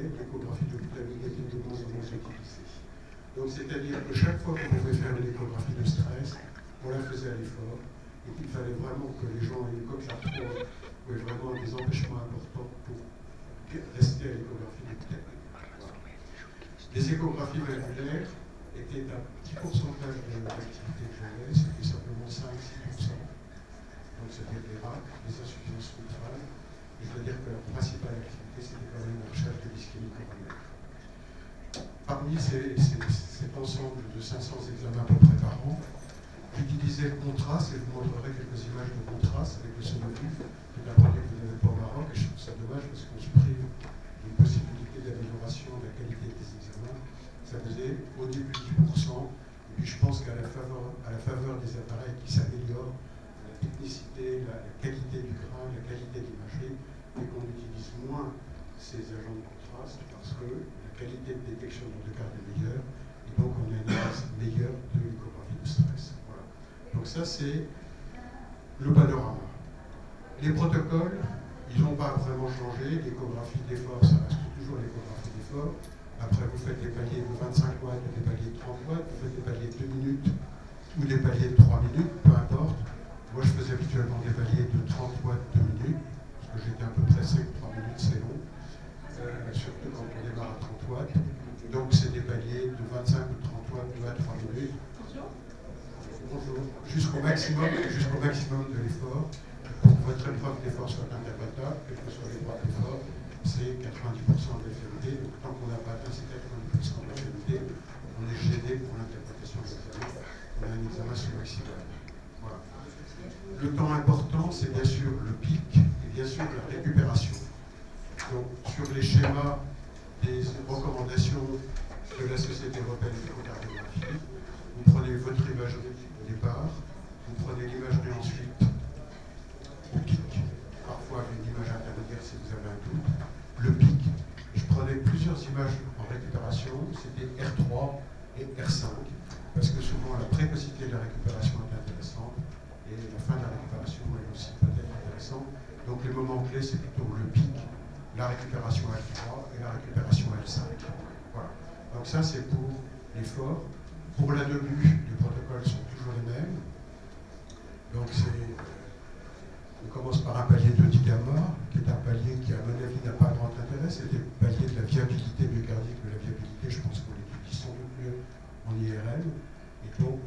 années, l'échographie de butamine était de moins en moins utilisée. Donc c'est-à-dire que chaque fois qu'on pouvait faire une échographie de stress, on la faisait à l'effort, et qu'il fallait vraiment que les gens aient une coque d'arthrose ou aient vraiment des empêchements importants pour rester à l'échographie de butamine. Les échographies valvulaires étaient un petit pourcentage de l'activité que j'avais, c'était simplement 5-6%. Donc c'était des RAC, des insuffisances mitrales. Et je veux dire que la principale activité, c'était quand même la recherche de l'ischémie coronaire. Parmi cet ensemble de 500 examens à peu près par an, j'utilisais le contraste, et je vous montrerai quelques images de contraste avec le sonovif, qui est un produit que vous n'avez pas au Maroc, et je trouve ça dommage parce qu'on se prive d'une possibilité d'amélioration de la qualité des examens. Ça faisait au début 10%, et puis je pense qu'à la faveur des appareils qui s'améliorent, la technicité, la qualité du grain, la qualité de l'imagerie, et qu'on utilise moins ces agents de contraste parce que la qualité de détection dans le cas est meilleure, et donc on a une base meilleure de l'échographie de stress. Voilà. Donc ça c'est le panorama. Les protocoles, ils n'ont pas vraiment changé. L'échographie d'effort, ça reste toujours l'échographie d'effort. Après, vous faites des paliers de 25 watts ou des paliers de 30 watts, vous faites des paliers de 2 minutes ou des paliers de 3 minutes, peu importe. Moi, je faisais habituellement des paliers de 30 watts, 2 minutes, parce que j'étais un peu pressé, 3 minutes, c'est long, surtout quand on démarre à 30 watts. Donc, c'est des paliers de 25 ou 30 watts, 2 à 3 minutes. Bonjour. Jusqu'au maximum de l'effort. Pour que votre épreuve d'effort soit interprétable, quels que soient les droits d'effort, c'est 90% de l'FMD. Donc, tant qu'on n'a pas atteint ces 90% de l'FMD, on est gêné pour l'interprétation de l'examen. On a un examen sous maximal. Voilà. Le temps important, c'est bien sûr le pic et bien sûr la récupération. Donc, sur les schémas des recommandations de la Société européenne d'échocardiographie, vous prenez votre imagerie au départ, vous prenez l'imagerie ensuite au pic, parfois une image intermédiaire si vous avez un doute. Le pic, je prenais plusieurs images en récupération, c'était R3 et R5, parce que souvent la précocité de la récupération est intéressante et la fin de la récupération est aussi peut-être intéressante. Donc les moments clés, c'est plutôt le pic, la récupération L3 et la récupération L5. Voilà. Donc ça, c'est pour l'effort. Pour la début, les protocoles sont toujours les mêmes. Donc on commence par un palier de 10 gamma, qui est un palier qui, à mon avis, n'a pas grand intérêt. C'est le palier de la viabilité myocardique, mais la viabilité, je pense qu'on l'étudie sans doute mieux en IRM. Et donc,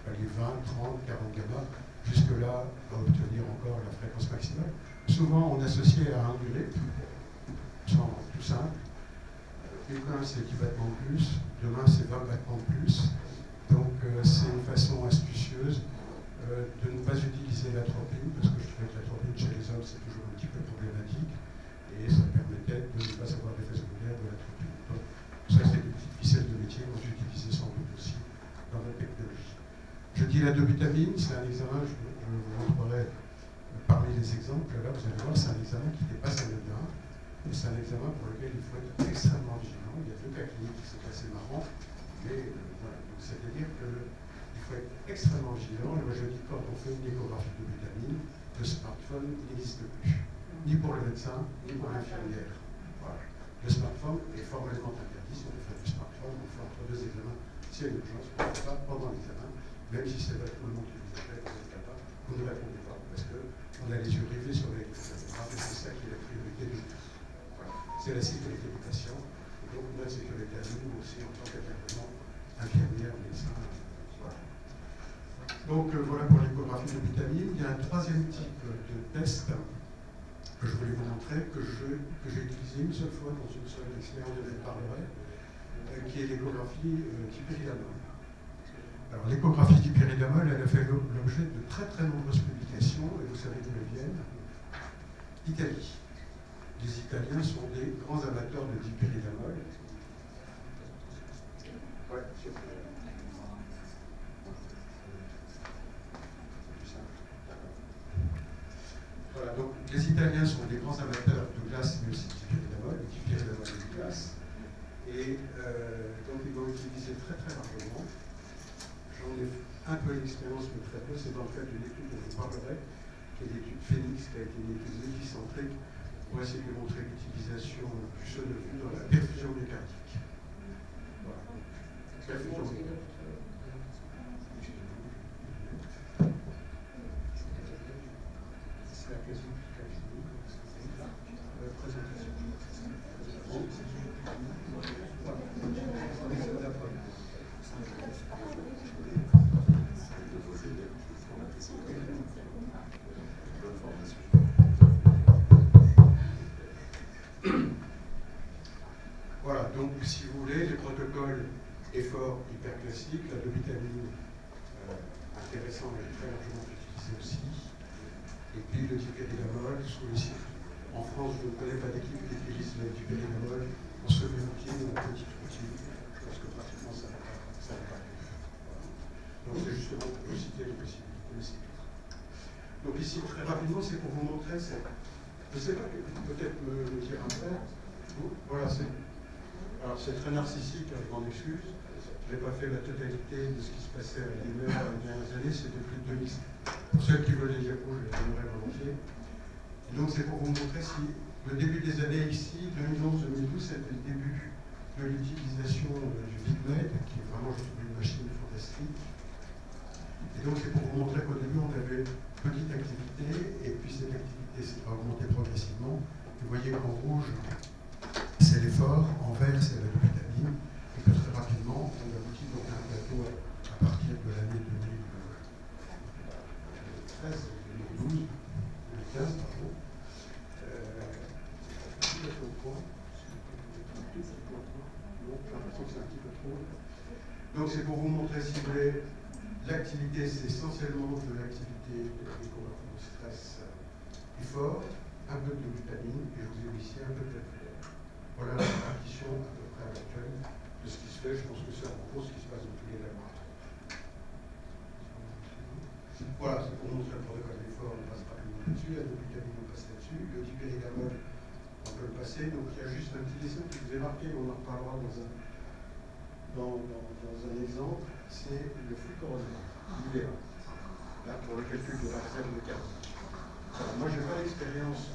palier 20, 30, 40 gamma, jusque-là, à obtenir encore la fréquence maximale. Souvent, on associait à un durée, tout simple. Demain, c'est 10 battements de plus, demain, c'est 20 battements de plus. Donc, c'est une façon astucieuse de ne pas utiliser l'atropine, parce que je trouvais que l'atropine chez les hommes, c'est toujours un petit peu problématique, et ça permettait de ne pas avoir d'effet secondaire de l'atropine. Donc, ça, c'est des petites ficelles de métier qu'on utilisait sans doute aussi dans notre technologie. Je dis la dobutamine, c'est un examen, je vous montrerai parmi les exemples, là, vous allez voir, c'est un examen qui dépasse anodin. C'est un examen pour lequel il faut être extrêmement vigilant. Il y a deux cas cliniques qui sont assez marrants, mais voilà. C'est-à-dire qu'il faut être extrêmement vigilant. Et moi, je dis, quand on fait une échographie de butamine, le smartphone n'existe plus, ni pour le médecin, ni pour l'infirmière. Voilà. Le smartphone est formellement interdit. Si on fait du smartphone, on fait entre deux examens. S'il y a une urgence, on ne fait pas pendant l'examen, même si c'est votre moment qui vous appelle, vous ne répondez pas, parce qu'on a les yeux rivés sur les caméras, et c'est ça qui est la priorité du médecin. C'est la sécurité du patient, et donc notre sécurité à nous aussi en tant qu'intervenant, infirmière, médecin. Voilà. Donc voilà pour l'échographie de butamine. Il y a un troisième type de test que je voulais vous montrer, que j'ai utilisé une seule fois dans une seule expérience de parlerai, qui est l'échographie d'hyperidamol. Alors l'échographie d'hyperidamol, elle a fait l'objet de très très nombreuses publications, et vous savez d'où elles viennent. Italie. Les Italiens sont des grands amateurs de dipyridamol. Ouais, c'est voilà, donc les Italiens sont des grands amateurs de glace, mais aussi de dipyridamol de glace. Et donc ils vont utiliser très très largement. J'en ai un peu l'expérience, mais très peu. C'est dans le cadre d'une étude dont je vous parlerai, qui est l'étude Phoenix, qui a été une étude multicentrique On va essayer de montrer l'utilisation du sonovus dans la perfusion myocardique. Voilà. Perfusion myocardique. C'est la question de la présentation. Voilà, donc si vous voulez, les protocoles effort hyperclassique, la dobutamine intéressant et très largement utilisé aussi, et puis le dipéridamol sous les cycles. En France, je ne connais pas d'équipe qui utilise le dipéridamol en semi-routine ou en petite routine. Je pense que pratiquement ça n'a pas. Voilà. Donc c'est justement pour vous citer les possibilités aussi. Donc ici, très rapidement, c'est pour vous montrer, je ne sais pas, peut-être me dire après. Voilà, alors c'est très narcissique, avec grande excuse. Je n'ai pas fait la totalité de ce qui se passait à l'IME dans les dernières années, c'était plus de 2000. Pour ceux qui veulent les diapos, je les donnerai volontiers. Et donc c'est pour vous montrer si le début des années ici, 2011-2012, c'était le début de l'utilisation du VidMed, qui est vraiment, je trouve, une machine fantastique. Et donc c'est pour vous montrer qu'au début, on avait petite activité, et puis cette activité s'est augmentée progressivement. Vous voyez qu'en rouge, c'est l'effort, en vert, c'est la dobutamine, et que très rapidement, on aboutit donc à un plateau à partir de l'année 2013, 2012, 2015, pardon. Donc c'est pour vous montrer, si vous voulez, l'activité, c'est essentiellement de l'activité de l'échographie de stress effort, un peu de dobutamine, et je vous ai mis ici un peu de calculaire. Voilà la répartition à peu près actuelle de ce qui se fait. Je pense que c'est en gros ce qui se passe dans tous les laboratoires. Voilà, c'est pour montrer le protocole d'effort, on passe rapidement là-dessus. La dobutamine, on passe là-dessus. Le dipéridamol, on peut le passer. Donc il y a juste un petit dessin qui vous est marqué, on en reparlera dans un exemple. C'est le flux coronaire, l'UVA, là pour le calcul de la réserve de cardiaque. Alors, moi, je n'ai pas l'expérience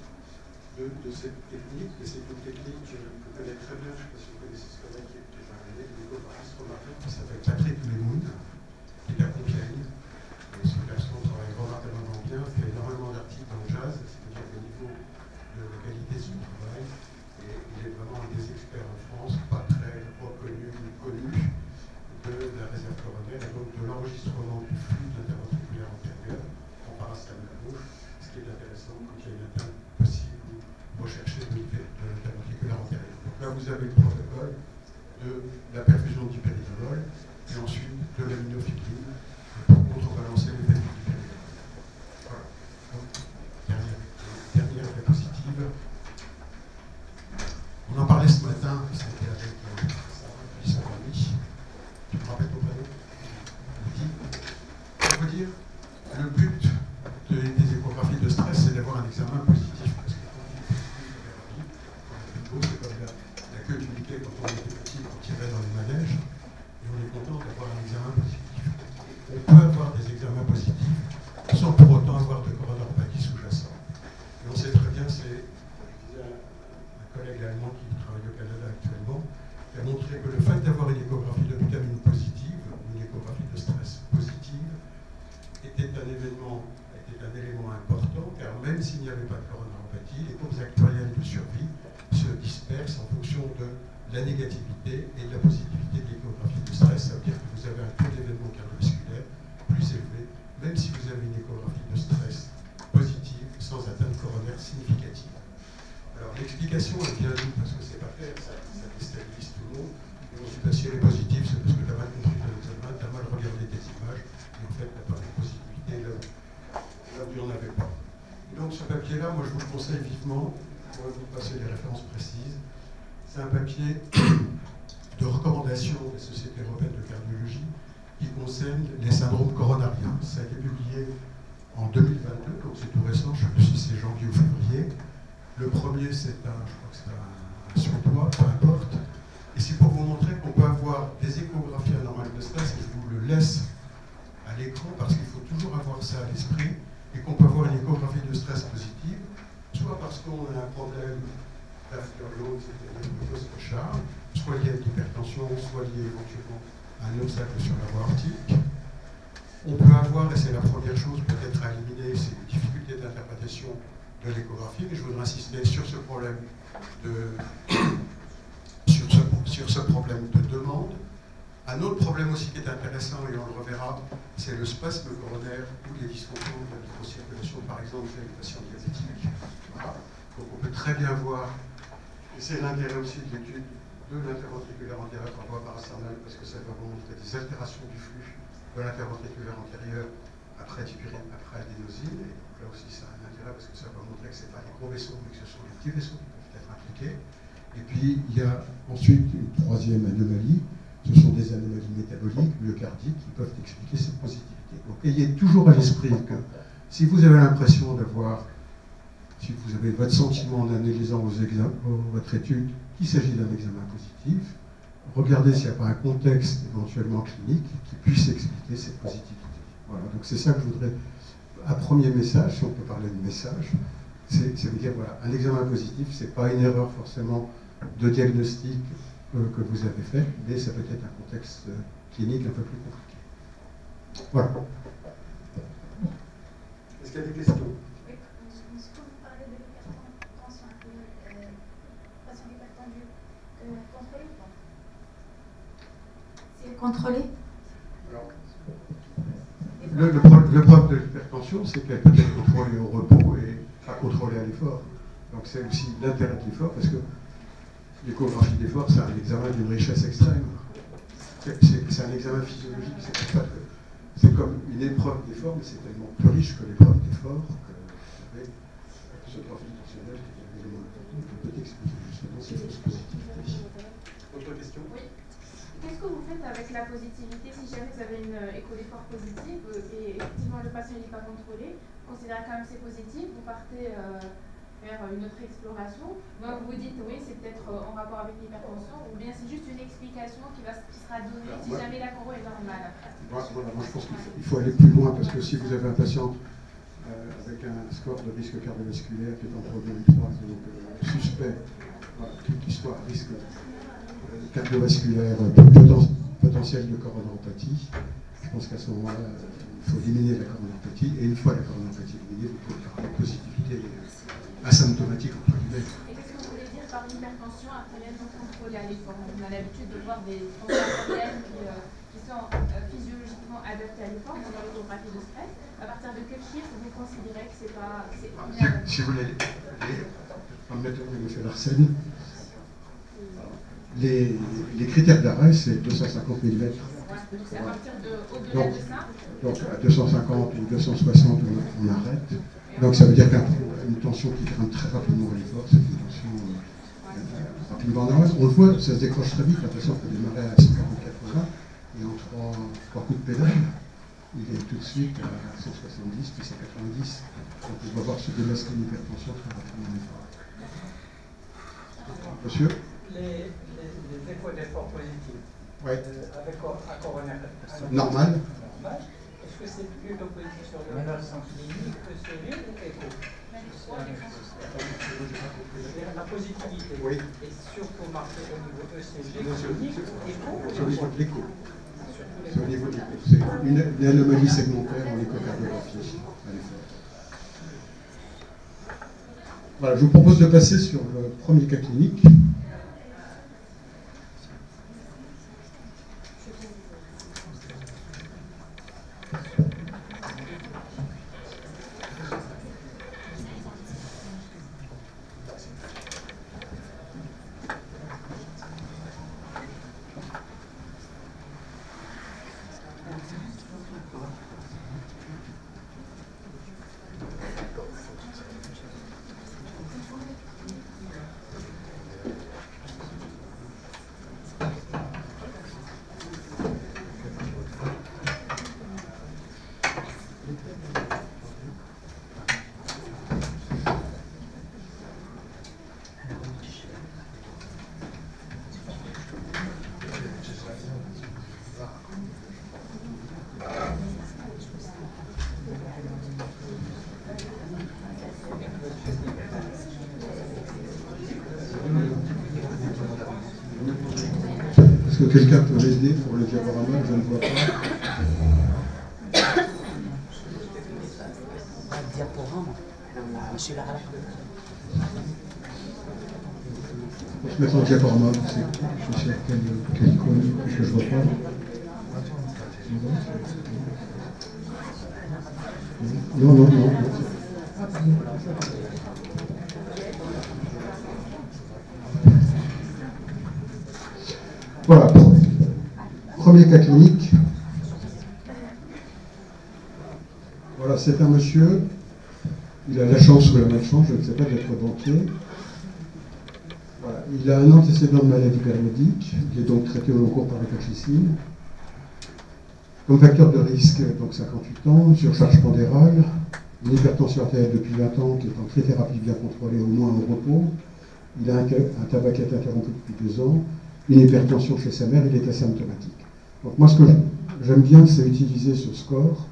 de cette technique, mais c'est une technique que je connais très bien. Je ne sais pas si vous connaissez ce collègue qui est un échographiste remarquable qui s'appelle Patrick Lemoun, qui est à Compiègne. Et ce garçon travaille remarquablement bien, fait énormément d'articles dans le jazz, c'est-à-dire au niveau de la qualité de son travail. Et il est vraiment un des experts en France, pas très reconnu ni connu, de la réserve coronaire et donc de l'enregistrement du flux d'interventriculaire antérieur en paracétamol à gauche, ce qui est intéressant quand il y a une atteinte possible ou recherchée de l'interventriculaire antérieur. Donc là, vous avez le protocole de la perfusion du dipéridamol et ensuite de l'aminophiline pour contrebalancer l'effet du dipéridamol. Voilà. Donc, dernière diapositive. On en parlait ce matin, c'était avec son ami. Tu me rappelles ton prénom? On peut dire, le but des échographies de stress, c'est d'avoir un examen positif. Parce que quand on est c'est comme la queue du Mickey quand on était petit, on tirait dans les manèges, et on est content d'avoir un examen positif. On peut avoir des examens positifs sans pour autant avoir de coronaropathie sous-jacente. Et on sait très bien, c'est un collègue allemand qui travaille au Canada actuellement, qui a montré que le fait d'avoir une échographie de vitamine positive, une échographie de stress positive, était un élément important, car même s'il n'y avait pas de coronaropathie, les courbes actuarielles de survie se dispersent en fonction de la négativité et de la positivité de l'échographie de stress. Ça veut dire que vous avez un taux d'événement cardiovasculaire plus élevé, même si vous avez une échographie de stress positive sans atteinte coronaire significative. Alors l'explication est bien double parce que c'est pas clair, ça déstabilise tout le monde. Et on se dit, si elle est positive, c'est parce que tu as mal compris ton examen, tu as mal regardé tes images, et en fait, tu n'as pas de possibilité là où il n'y en avait pas. Et donc ce papier-là, moi je vous le conseille vivement, pour vous passer les références précises. C'est un papier de recommandation des sociétés européennes de cardiologie qui concerne les syndromes coronariens. Ça a été publié en 2022, donc c'est tout récent, je ne sais plus si c'est janvier ou février. Le premier, c'est je crois que c'est un surpoids, peu importe. Et c'est pour vous montrer qu'on peut avoir des échographies anormales de stress, et je vous le laisse à l'écran parce qu'il faut toujours avoir ça à l'esprit, et qu'on peut avoir une échographie de stress positive, soit parce qu'on a un problème d'afterload, c'est-à-dire de fausse recharge, soit lié à l'hypertension, soit lié éventuellement à un obstacle sur la voie aortique. On peut avoir, et c'est la première chose peut-être à éliminer, c'est les difficultés d'interprétation de l'échographie, mais je voudrais insister sur ce problème sur ce problème de demande. Un autre problème aussi qui est intéressant, et on le reverra, c'est le spasme coronaire ou les dysfonctions de la microcirculation, par exemple, chez les patients diabétiques. Voilà. Donc on peut très bien voir, et c'est l'intérêt aussi de l'étude de l'interventriculaire antérieur par voie parasternale, parce que ça va vous montrer des altérations du flux de l'interventriculaire antérieur après adénosine, et donc là aussi ça a un intérêt parce que ça va montrer que ce n'est pas les gros vaisseaux, mais que ce sont les petits vaisseaux qui peuvent être impliqués. Et puis il y a ensuite une troisième anomalie, ce sont des anomalies métaboliques, myocardiques, qui peuvent expliquer cette positivité. Donc ayez toujours à l'esprit que si vous avez l'impression d'avoir, si vous avez votre sentiment en analysant votre étude, qu'il s'agit d'un examen positif, regardez s'il n'y a pas un contexte éventuellement clinique qui puisse expliquer cette positivité. Voilà, donc c'est ça que je voudrais, un premier message, si on peut parler de message, ça veut dire, voilà, un examen positif, ce n'est pas une erreur forcément de diagnostic que vous avez fait, mais ça peut être un contexte clinique un peu plus compliqué. Voilà. Est-ce qu'il y a des questions? Oui, est-ce que vous parlez de l'hypertension, patient hypertendu, contrôlé ou pas? C'est contrôlé? Alors, le problème de l'hypertension, c'est qu'elle peut être contrôlée au repos et pas contrôlée à l'effort. Donc c'est aussi l'intérêt de l'effort, parce que l'échographie d'effort, c'est un examen d'une richesse extrême. C'est un examen physiologique, c'est comme une épreuve d'effort, mais c'est tellement plus riche que l'épreuve d'effort que vous avez ce profil tensionnel qui est un élément important qui peut expliquer justement ces fausses positivités. Autre question? Oui. Qu'est-ce que vous faites avec la positivité si jamais vous avez une écho d'effort positive et effectivement le patient n'est pas contrôlé, vous considérez quand même c'est positif, vous partez faire une autre exploration, moi vous vous dites oui c'est peut-être en rapport avec l'hypertension, ou bien c'est juste une explication qui sera donnée si jamais la choro est normale. Voilà, moi je pense qu'il faut aller plus loin, parce que si vous avez un patient avec un score de risque cardiovasculaire qui est entre 2 et 3, donc suspect, voilà, toute histoire risque cardiovasculaire, potentiel de coronaropathie, je pense qu'à ce moment-là, il faut éliminer la coronaropathie, et une fois la coronaropathie éliminée, vous pouvez faire une positivité asymptomatique entre guillemets. Et qu'est-ce que vous voulez dire par l'hypertension artérielle non contrôlée à l'effort? On a l'habitude de voir des artérielles qui sont physiologiquement adaptées à l'effort, dans l'échographie de stress. À partir de quel chiffre vous considérez que c'est pas... Si vous voulez, en mettant le fait Larsen, les critères d'arrêt, c'est 250 mm. Ouais, donc c'est à partir au-delà de ça. Donc à 250 ou 260, on arrête. Donc ça veut dire qu'une tension qui grimpe très rapidement à l'effort, c'est une tension rapidement en avance. On le voit, ça se décroche très vite. La patient peut démarrer à 140-80 et en trois coups de pédale, il est tout de suite à 170 puis 190. Donc on va voir se démasquer une hypertension très rapidement en effort. Monsieur? Les échos d'effort positifs, ouais. Avec un coronaire normal. Est-ce que c'est plutôt positif sur le plan clinique, ECG ou écho? La positivité oui. est surtout marquée au niveau ECG, clinique, écho. Sur l'écho. C'est au niveau de l'écho. C'est une anomalie segmentaire en échocardiographie à l'effort. Voilà, je vous propose de passer sur le premier cas clinique. que quelqu'un peut m'aider pour le diaporama? Je ne vois pas. Pour se mettre en diaporama, je sais quelle icône que je vois pas. Non, non, non. Voilà. Premier cas clinique. Voilà, c'est un monsieur. Il a la chance ou la malchance, je ne sais pas, d'être banquier. Voilà. Il a un antécédent de maladie périodique. Il est donc traité au long cours par la colchicine. Comme facteur de risque, donc 58 ans, surcharge pondérale, une hypertension artérielle depuis 20 ans qui est en trithérapie bien contrôlée, au moins au repos. Il a un tabac interrompu depuis 2 ans, une hypertension chez sa mère, il est asymptomatique. Donc moi, ce que j'aime bien, c'est utiliser ce score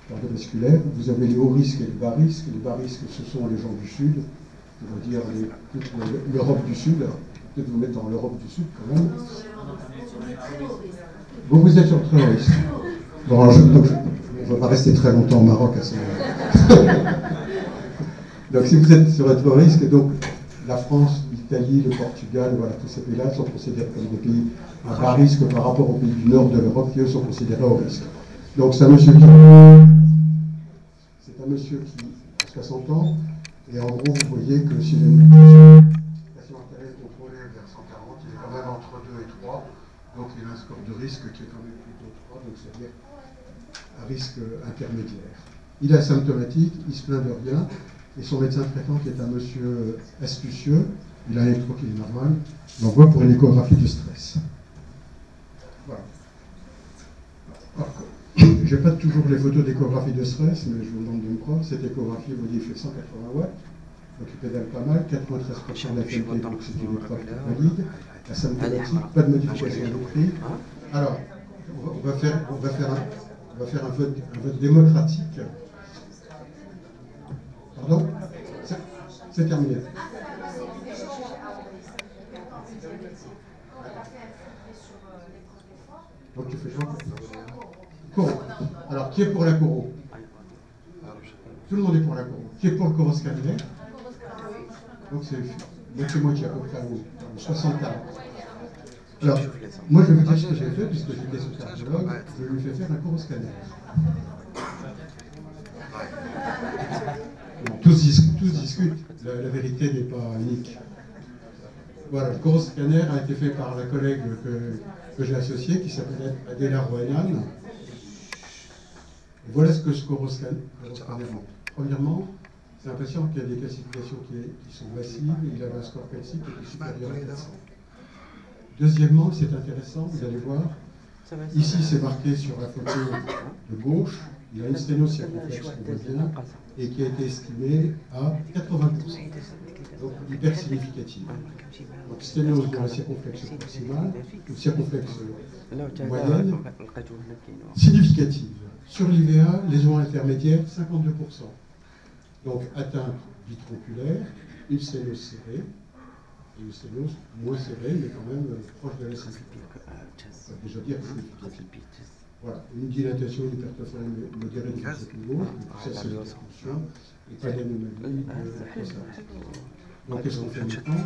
cardiovasculaire. Vous avez les hauts risques et les bas risques. Les bas risques, ce sont les gens du Sud, je veux dire l'Europe du Sud. Alors, peut-être vous mettre dans l'Europe du Sud quand même. Vous êtes sur le très haut risque. Bon, je ne vais pas rester très longtemps au Maroc à ce moment-là. Donc si vous êtes sur le très haut risque, donc la France, l'Italie, le Portugal, voilà, tous ces pays-là sont considérés comme des pays à bas risque par rapport aux pays du nord de l'Europe qui, eux, sont considérés au risque. Donc c'est un monsieur qui a 60 ans, et en gros, vous voyez que s'il a une pression artérielle contrôlée vers 140, il est quand même entre 2 et 3, donc il a un score de risque qui est quand même plutôt 3, donc c'est-à-dire un risque intermédiaire. Il est asymptomatique, il ne se plaint de rien, et son médecin traitant, qui est un monsieur astucieux, il a un électro qui est normal, l'envoie pour une échographie du stress. Voilà. Je n'ai pas toujours les photos d'échographie de stress, mais je vous demande de me croire. Cette échographie, vous voyez, fait 180 watts, donc il pédale pas mal, 93% de la qualité, donc c'est une épreuve valide, asymptomatique, pas de modification de prix. Alors, on va faire un vote démocratique. Pardon? C'est terminé. Donc tu fais quoi? Coro. Alors, qui est pour la coro? Tout le monde est pour la coro. Qui est pour le coroscanner? Donc c'est moitié-moitié à peu près, 60-40. Alors, moi je vais vous dire ce que j'ai fait, puisque j'étais sous cardiologue, je lui fais faire un coroscanner. Tous discutent, la vérité n'est pas unique. Voilà, le coroscanner a été fait par la collègue que j'ai associée, qui s'appelle Adela Roenan. Voilà ce que ce coroscanner montre. Premièrement, c'est un patient qui a des calcifications qui sont massives, et il a un score calcique qui est supérieur à 400. Deuxièmement, c'est intéressant, vous allez voir, ici c'est marqué sur la photo de gauche, il a une sténose circonflexe qu'on voit bien, et qui a été estimée à 80%. Donc hyper significative. Donc sténose dans la circonflexe proximale, ou circonflexe moyenne, significative. Sur l'IVA, lésion intermédiaire, 52%. Donc atteinte vitronculaire, une sténose serrée, et une sténose moins serrée, mais quand même proche de la significative. Ça veut déjà dire significative. Voilà, une dilatation, une hypertrophies modérée du ventricule gauche, ça c'est l'hypertension, et pas d'anomalie de ça. Donc qu'est-ce qu'on fait maintenant?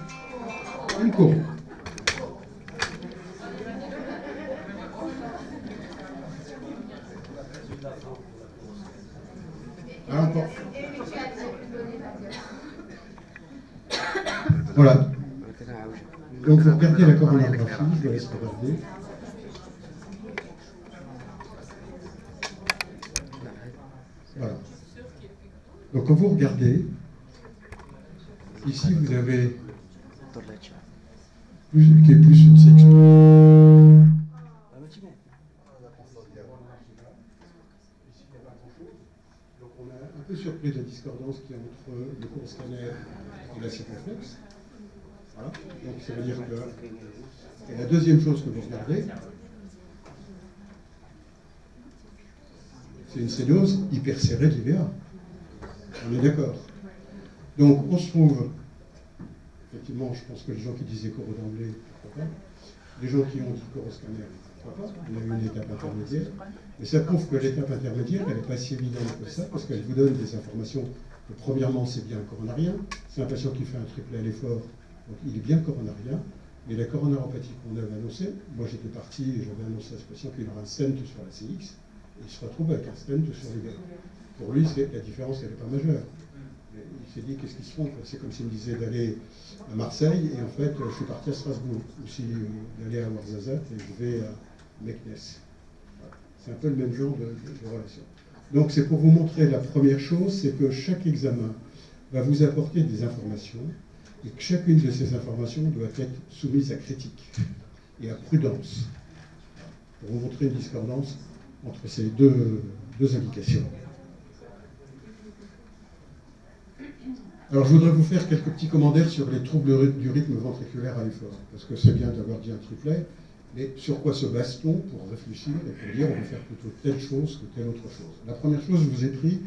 Une coro. Voilà. Donc vous regardez la coronagraphie, je vous laisse regarder. Voilà. Donc quand vous regardez, ici vous avez qui est plus une section. Donc on a un peu surpris de la discordance qu'il y a entre le coroscanner et la circonflexe. Voilà. Donc ça veut dire que. Et la deuxième chose que vous regardez, c'est une sténose hyper serrée de l'IVA. On est d'accord. Donc on se trouve, effectivement, je pense que les gens qui disaient coro d'emblée, pourquoi pas, des gens qui ont dit coroscanner, pourquoi pas, on a eu une étape intermédiaire, mais ça prouve que l'étape intermédiaire, elle n'est pas si évidente que ça, parce qu'elle vous donne des informations que, premièrement, c'est bien coronarien, c'est un patient qui fait un triplet à l'effort, donc il est bien coronarien, mais la coronaropathie qu'on avait annoncée, moi j'étais parti et j'avais annoncé à ce patient qu'il aura un stent sur la CX, et il se retrouve avec un stent sur les gars. Pour lui, la différence, elle n'est pas majeure. Il s'est dit, qu'est-ce qu'ils se font? C'est comme s'il me disait d'aller à Marseille, et en fait, je suis parti à Strasbourg, ou si d'aller à Ouarzazate, et je vais à Meknes. Voilà. C'est un peu le même genre de relation. Donc c'est pour vous montrer la première chose, c'est que chaque examen va vous apporter des informations, et que chacune de ces informations doit être soumise à critique et à prudence, pour vous montrer une discordance entre ces deux indications. Alors je voudrais vous faire quelques petits commentaires sur les troubles du rythme ventriculaire à l'effort, parce que c'est bien d'avoir dit un triplet, mais sur quoi se base-t-on pour réfléchir et pour dire on va faire plutôt telle chose que telle autre chose. La première chose que je vous ai pris,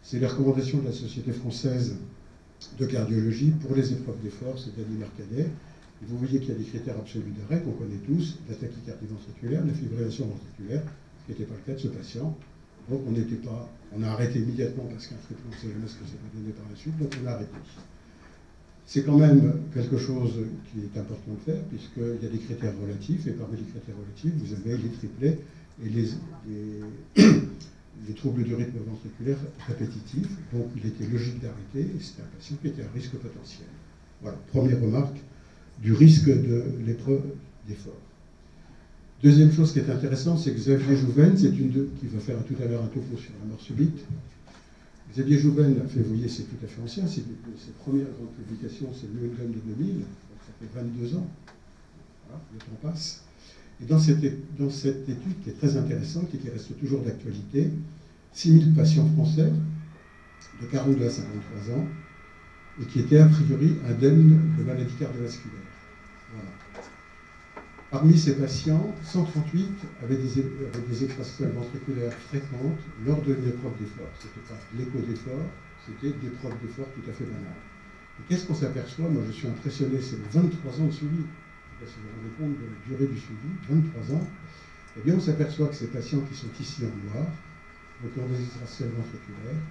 c'est les recommandations de la Société française de cardiologie pour les épreuves d'effort, c'est-à-dire Mercadet. Vous voyez qu'il y a des critères absolus d'arrêt qu'on connaît tous, la tachycardie ventriculaire, la fibrillation ventriculaire, ce qui n'était pas le cas de ce patient. Donc on a arrêté immédiatement parce qu'un triplet, on ne sait jamais ce que ça va donner par la suite, donc on a arrêté. C'est quand même quelque chose qui est important de faire, puisqu'il y a des critères relatifs, et parmi les critères relatifs, vous avez les triplets et les troubles du rythme ventriculaire répétitifs. Donc il était logique d'arrêter, et c'était un patient qui était à risque potentiel. Voilà, première remarque du risque de l'épreuve d'effort. Deuxième chose qui est intéressante, c'est que Xavier Jouven, qui va faire tout à l'heure un topo sur la mort subite. Xavier Jouven a fait, vous voyez, c'est tout à fait ancien, ses premières grandes publications, c'est le New England de 2000, donc ça fait 22 ans. Voilà, le temps passe. Et dans cette étude qui est très intéressante et qui reste toujours d'actualité, 6000 patients français de 42 à 53 ans, et qui étaient a priori indemnes de maladies cardiovasculaires. Voilà. Parmi ces patients, 138 avaient des extrasystoles ventriculaires fréquentes lors de l'épreuve d'effort. Ce n'était pas l'écho d'effort, c'était des épreuves d'effort tout à fait banales. Et qu'est-ce qu'on s'aperçoit? Moi, je suis impressionné, c'est 23 ans de suivi. Je ne sais pas si vous vous rendez compte de la durée du suivi, 23 ans. Eh bien, on s'aperçoit que ces patients qui sont ici en noir, donc qui ont des extrasystoles ventriculaires,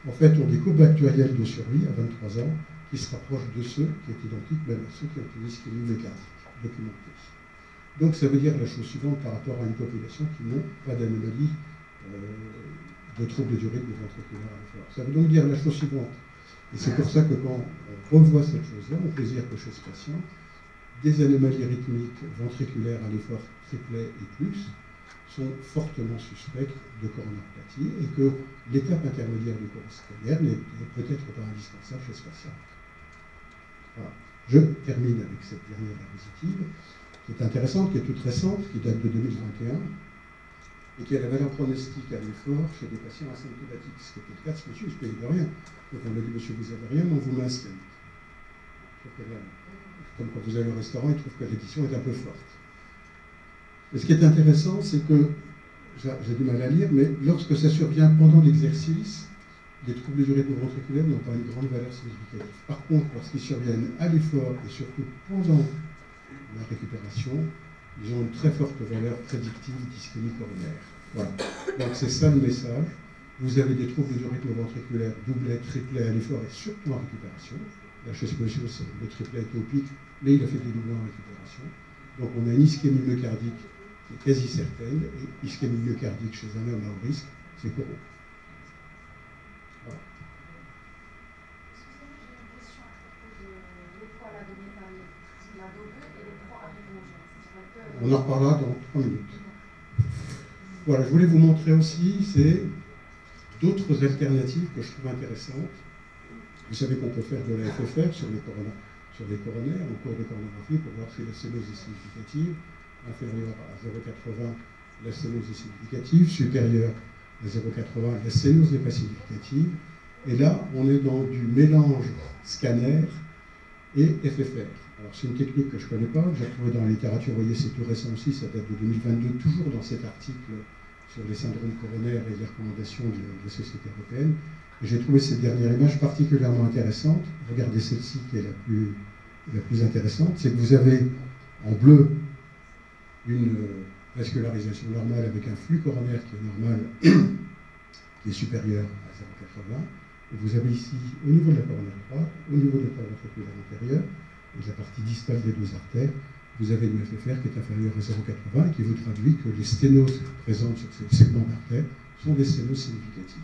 en fait, ont des courbes actuarielles de survie à 23 ans qui se rapprochent de ceux qui sont identiques même à ceux qui ont une ischémie myocardique documentée. Donc ça veut dire la chose suivante par rapport à une population qui n'ont pas d'anomalie de troubles du rythme ventriculaire à l'effort. Ça veut donc dire la chose suivante. Et c'est pour ça que quand on revoit cette chose-là, on peut dire que chez ce patient, des anomalies rythmiques ventriculaires à l'effort triplet et plus sont fortement suspectes de coronaropathie et que l'étape intermédiaire du coroscanner n'est peut-être pas indispensable chez ce patient. Voilà. Je termine avec cette dernière diapositive, qui est intéressante, qui est toute récente, qui date de 2021, et qui a la valeur pronostique à l'effort chez des patients asymptomatiques. Ce qui était le cas de ce monsieur, il ne se payait de rien. Donc on lui a dit, monsieur, vous n'avez rien, mais on vous met un stent. Comme quand vous allez au restaurant, il trouve que l'édition est un peu forte. Et ce qui est intéressant, c'est que, j'ai du mal à lire, mais lorsque ça survient pendant l'exercice, les troubles du rythme ventriculaire n'ont pas une grande valeur significative. Par contre, lorsqu'ils surviennent à l'effort et surtout pendant la récupération, ils ont une très forte valeur prédictive d'ischémie coronaire. Voilà. Donc c'est ça le message. Vous avez des troubles du rythme ventriculaire, doublet, triplet à l'effort et surtout en récupération. Là, chez ce monsieur, le triplet était au pic, mais il a fait des doublets en récupération. Donc on a une ischémie myocardique qui est quasi certaine, et ischémie myocardique chez un homme à haut risque, c'est coro. Voilà. Excusez-moi, j'ai une question à propos de l'époix à la demi-année. La DO2 et les proies arrivées. On en reparlera dans 3 minutes. Voilà, je voulais vous montrer aussi, c'est d'autres alternatives que je trouve intéressantes. Vous savez qu'on peut faire de la FFR sur les coronaires, en cours de coronographie, pour voir si la sténose est significative. Inférieure à 0,80, la sténose est significative. Supérieure à 0,80, la sténose n'est pas significative. Et là, on est dans du mélange scanner et FFR. Alors c'est une technique que je ne connais pas, que j'ai trouvée dans la littérature, vous voyez c'est tout récent aussi, ça date de 2022, toujours dans cet article sur les syndromes coronaires et les recommandations de la Société européenne. Et j'ai trouvé cette dernière image particulièrement intéressante. Regardez celle-ci qui est la plus intéressante, c'est que vous avez en bleu une vascularisation normale avec un flux coronaire qui est normal, qui est supérieur à 0,80. Et vous avez ici, au niveau de la coronaire droite, au niveau de la paroi ventriculaire antérieure, et de la partie distale des deux artères, vous avez une FFR qui est inférieure à 0,80 et qui vous traduit que les sténoses présentes sur ces segments d'artères sont des sténoses significatives.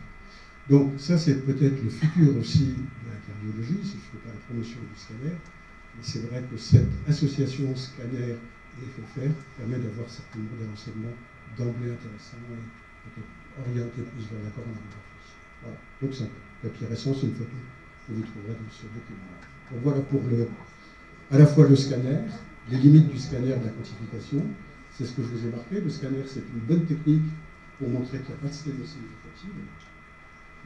Donc ça, c'est peut-être le futur aussi de la cardiologie, si je ne fais pas la promotion du scanner, mais c'est vrai que cette association scanner et FFR permet d'avoir certainement des renseignements d'emblée intéressants et peut-être orientés plus vers la coronarographie. Voilà. Donc c'est un papier récent, c'est une photo que vous trouverez dans ce document. Donc voilà pour à la fois le scanner, les limites du scanner de la quantification. C'est ce que je vous ai marqué. Le scanner, c'est une bonne technique pour montrer qu'il n'y a pas de sténose significative.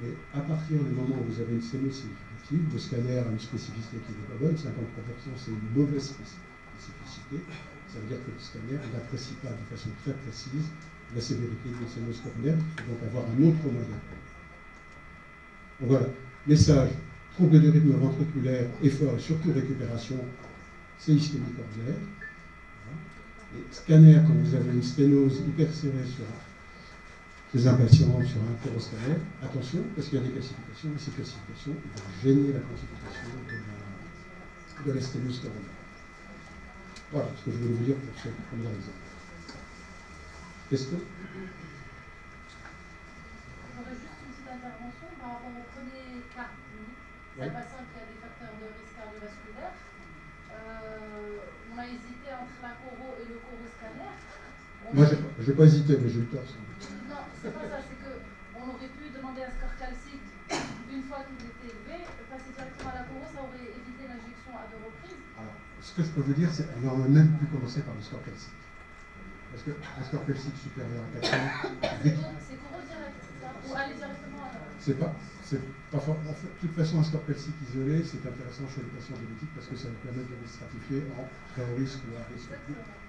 Mais à partir du moment où vous avez une sténose significative, le scanner a une spécificité qui n'est pas bonne. 53%, c'est une mauvaise spécificité. Ça veut dire que le scanner n'apprécie pas de façon très précise la sévérité d'une sténose coronaire. Il faut donc avoir un autre moyen. Donc voilà. Message. Trouble de rythme ventriculaire, effort et surtout récupération, c'est ischémie coronaire. Et scanner, quand vous avez une sténose hyper serrée sur les impatients, sur un coroscanner, attention, parce qu'il y a des calcifications, et ces calcifications vont gêner la quantification de la sténose coronaire. Voilà ce que je voulais vous dire pour ce premier exemple. Question ? J'aurais juste une petite intervention par rapport au premier cas. C'est un patient qui a des facteurs de risque cardiovasculaire. On a hésité entre la coro et le coroscanner. Moi, je n'ai pas hésité, mais j'ai eu tort. Non, c'est pas ça, c'est qu'on aurait pu demander un score calcique une fois qu'il était élevé, passer directement à la coro, ça aurait évité l'injection à 2 reprises. Alors, ce que je peux vous dire, c'est qu'on n'aurait même pu commencer par le score calcique. Parce qu'un score calcique supérieur à 400, c'est coro direct, c'est ça? Ou aller directement à la... C'est pas fort. En fait, de toute façon, un score calcique isolé, c'est intéressant chez les patients diabétiques parce que ça nous permet de les stratifier en très haut risque ou à risque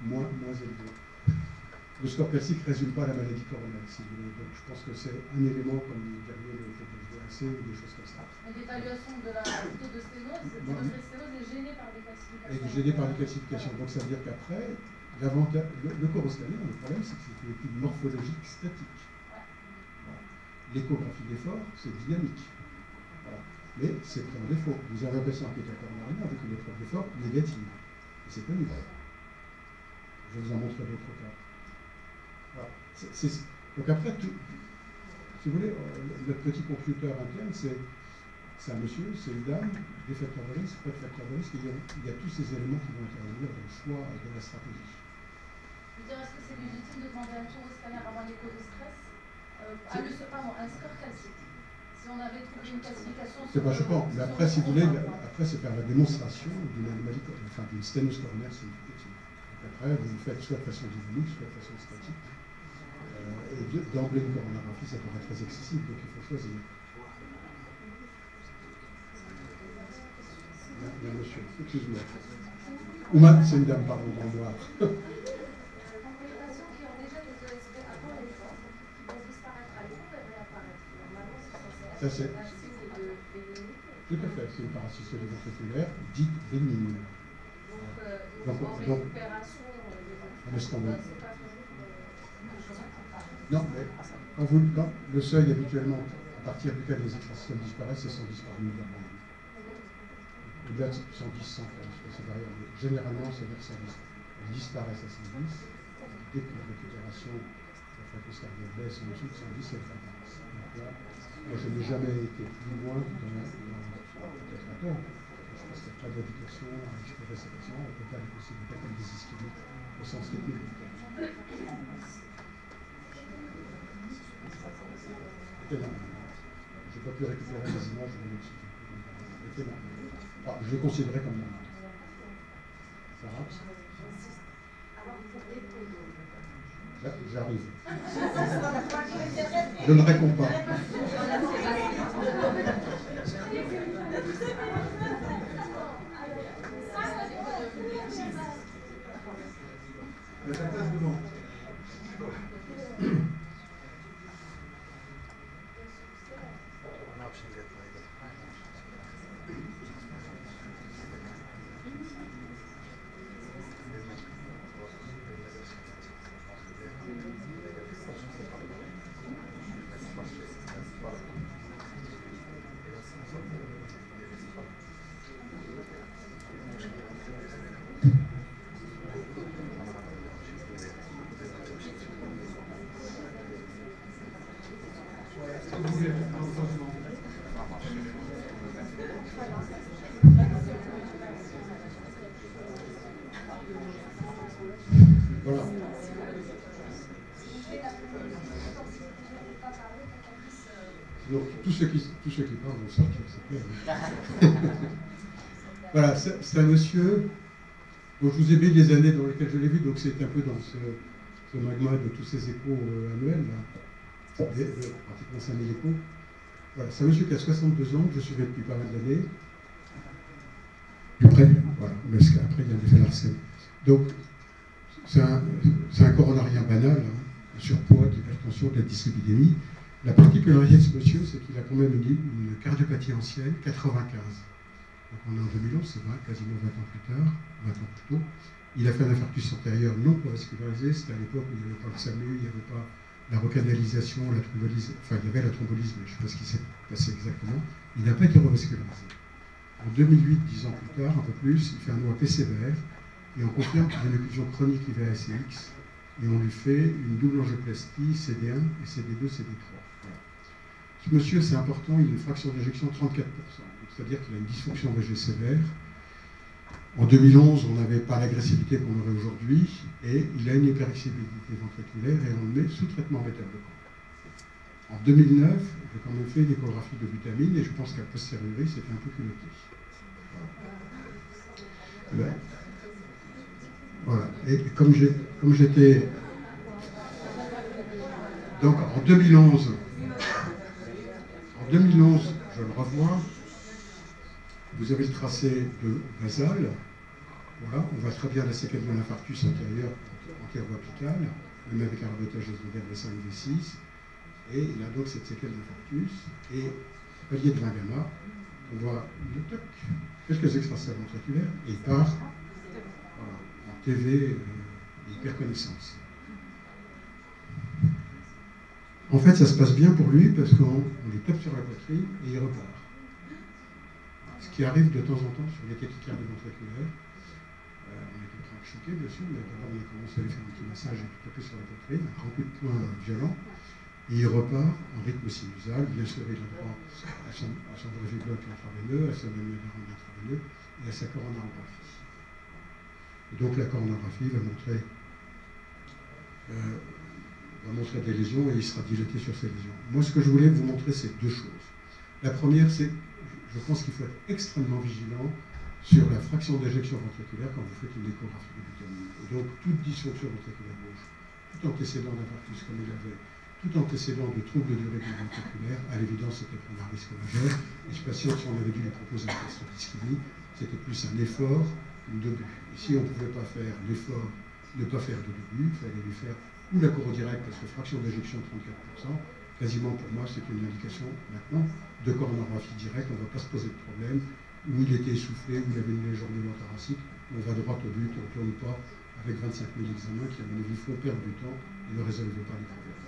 moins élevé. Le score calcique ne résume pas la maladie coronaire, si vous voulez. Donc je pense que c'est un élément comme vous diriez le TPS ou des choses comme ça. L'évaluation de la taux de sténose, le degré de sténose est gêné par les calcifications. Et gêné par les calcifications. Donc ça veut dire qu'après, le coroscanner, le problème, c'est que c'est une étude morphologique statique. L'échographie d'effort, c'est dynamique. Voilà. Mais c'est pris en défaut. Vous avez un patient qui est en coronarien avec une épreuve d'effort négative. Et c'est connu. Je vous en montrerai d'autres cas. Voilà. Donc après, si vous voulez, notre petit computer interne, c'est un monsieur, c'est une dame, des facteurs de risque, pas de facteurs de risque, il y a tous ces éléments qui vont intervenir dans le choix de la stratégie. Je veux dire, est-ce que c'est légitime de demander un coroscanner avant l'écho de stress un score calcique. Si on avait trouvé une classification... C'est pas choquant, mais après, si vous voulez, c'est faire la démonstration d'une anomalie, enfin d'une sténose coronaire significative. Après, vous le faites soit de façon dynamique, soit de façon statique. Et d'emblée, une coronarographie, ça peut être très excessif, donc il faut choisir. Bien, monsieur, excuse-moi. Ouma, c'est une dame, pardon, en noir. Ça, c'est tout à fait, c'est une parasystole ventriculaire dite bénigne. Donc, non, mais quand le seuil habituellement, à partir duquel les extrasystoles disparaissent, c'est 110 par milliard. Au-delà de 110, 115, c'est variable. Généralement, c'est vers 110. Elles disparaissent à 110. Dès que la récupération, la fréquence cardiaque baisse en dessous de 110, elle apparaissent. Donc là, moi, je n'ai jamais été plus loin peut-être à tort. Je pense qu'il n'y a pas d'éducation à explorer ces patients. On peut pas les considérer comme des ischémiques au sens technique du terme. Je n'ai pas pu récupérer les images de l'oxygène. Alors, je les considérais comme normal. Ça va? J'arrive. Je ne réponds pas. La place devant. Voilà. Donc, tous ceux qui parlent vont sortir, c'est clair. Voilà, c'est un monsieur dont je vous ai mis les années dans lesquelles je l'ai vu, donc c'est un peu dans ce magma de tous ces échos annuels, là, pratiquement 5000 échos. Voilà, c'est un monsieur qui a 62 ans, que je suivais depuis pas mal d'années. Plus près, voilà, mais après il y a des faits Larsen. Donc, c'est un coronarien banal, hein, surpoids, d'hypertension, de la dyslipidémie. La particularité de ce monsieur, c'est qu'il a quand même une cardiopathie ancienne, 95. Donc on est en 2011, c'est vrai, quasiment 20 ans plus tard, 20 ans plus tôt. Il a fait un infarctus antérieur non vascularisé, c'était à l'époque où il n'y avait pas le SAMU, il n'y avait pas la recanalisation, la thrombolyse, enfin il y avait la thrombolyse, mais je ne sais pas ce qui s'est passé exactement. Il n'a pas été revascularisé. En 2008, 10 ans plus tard, un peu plus, il fait un OAP sévère, et on confirme qu'il a une occlusion chronique IVA-SX, et on lui fait une double angioplastie CD1 et CD2, CD3. Voilà. Ce monsieur, c'est important, il a une fraction d'éjection de 34%, c'est-à-dire qu'il a une dysfonction VG sévère. En 2011, on n'avait pas l'agressivité qu'on aurait aujourd'hui, et il a une hyperexcitabilité ventriculaire, et on le met sous traitement bêta-bloquant. En 2009, j'ai quand même fait une échographie de butamine, et je pense qu'à posteriori, c'était un peu culotté. Voilà. Voilà. Et comme j'étais... Donc en 2011, je le revois, vous avez le tracé de basal, voilà, on voit très bien la séquelle de l'infarctus antérieur, antéro-apical, même avec un rabotage S2 V5, V6, et il a donc cette séquelle d'infarctus, et palier de 20 gamma, on voit quelques extracellules ventriculaires, et il part voilà, en TV hyperconnaissance. En fait, ça se passe bien pour lui parce qu'on les tape sur la poitrine et il repart. Ce qui arrive de temps en temps sur les tachycardies ventriculaires. On était très choqués, bien sûr, mais d'abord on a commencé à lui faire un petit massage et tout taper sur la poitrine, un grand coup de poing violent, et il repart en rythme sinusal. Bien sûr, il a droit à son dréphiloque intraveineux, à son amiodarone intraveineux et à sa coronarographie. Et donc la coronarographie va montrer des lésions et il sera dilaté sur ces lésions. Moi, ce que je voulais vous montrer, c'est deux choses. La première, c'est, je pense qu'il faut être extrêmement vigilant sur la fraction d'éjection ventriculaire quand vous faites une échographie de butamine. Et donc, toute dysfonction ventriculaire gauche, tout antécédent d'infarctus comme il avait, tout antécédent de troubles du rythme ventriculaire, à l'évidence, c'était prendre un risque majeur. Et ce patient, si on avait dû lui proposer un test d'ischémie, c'était plus un effort qu'une début. Et si on ne pouvait pas faire l'effort, ne pas faire de début, il fallait lui faire ou la coro directe, parce que fraction d'éjection 34%, quasiment pour moi c'est une indication maintenant de coronarographie directe, on ne va pas se poser de problème, où il était essoufflé, où il avait une légère douleur thoracique, on va droit au but, on ne tourne pas avec 25 000 examens qui à mon avis font perdre du temps et ne résolvent pas les problèmes.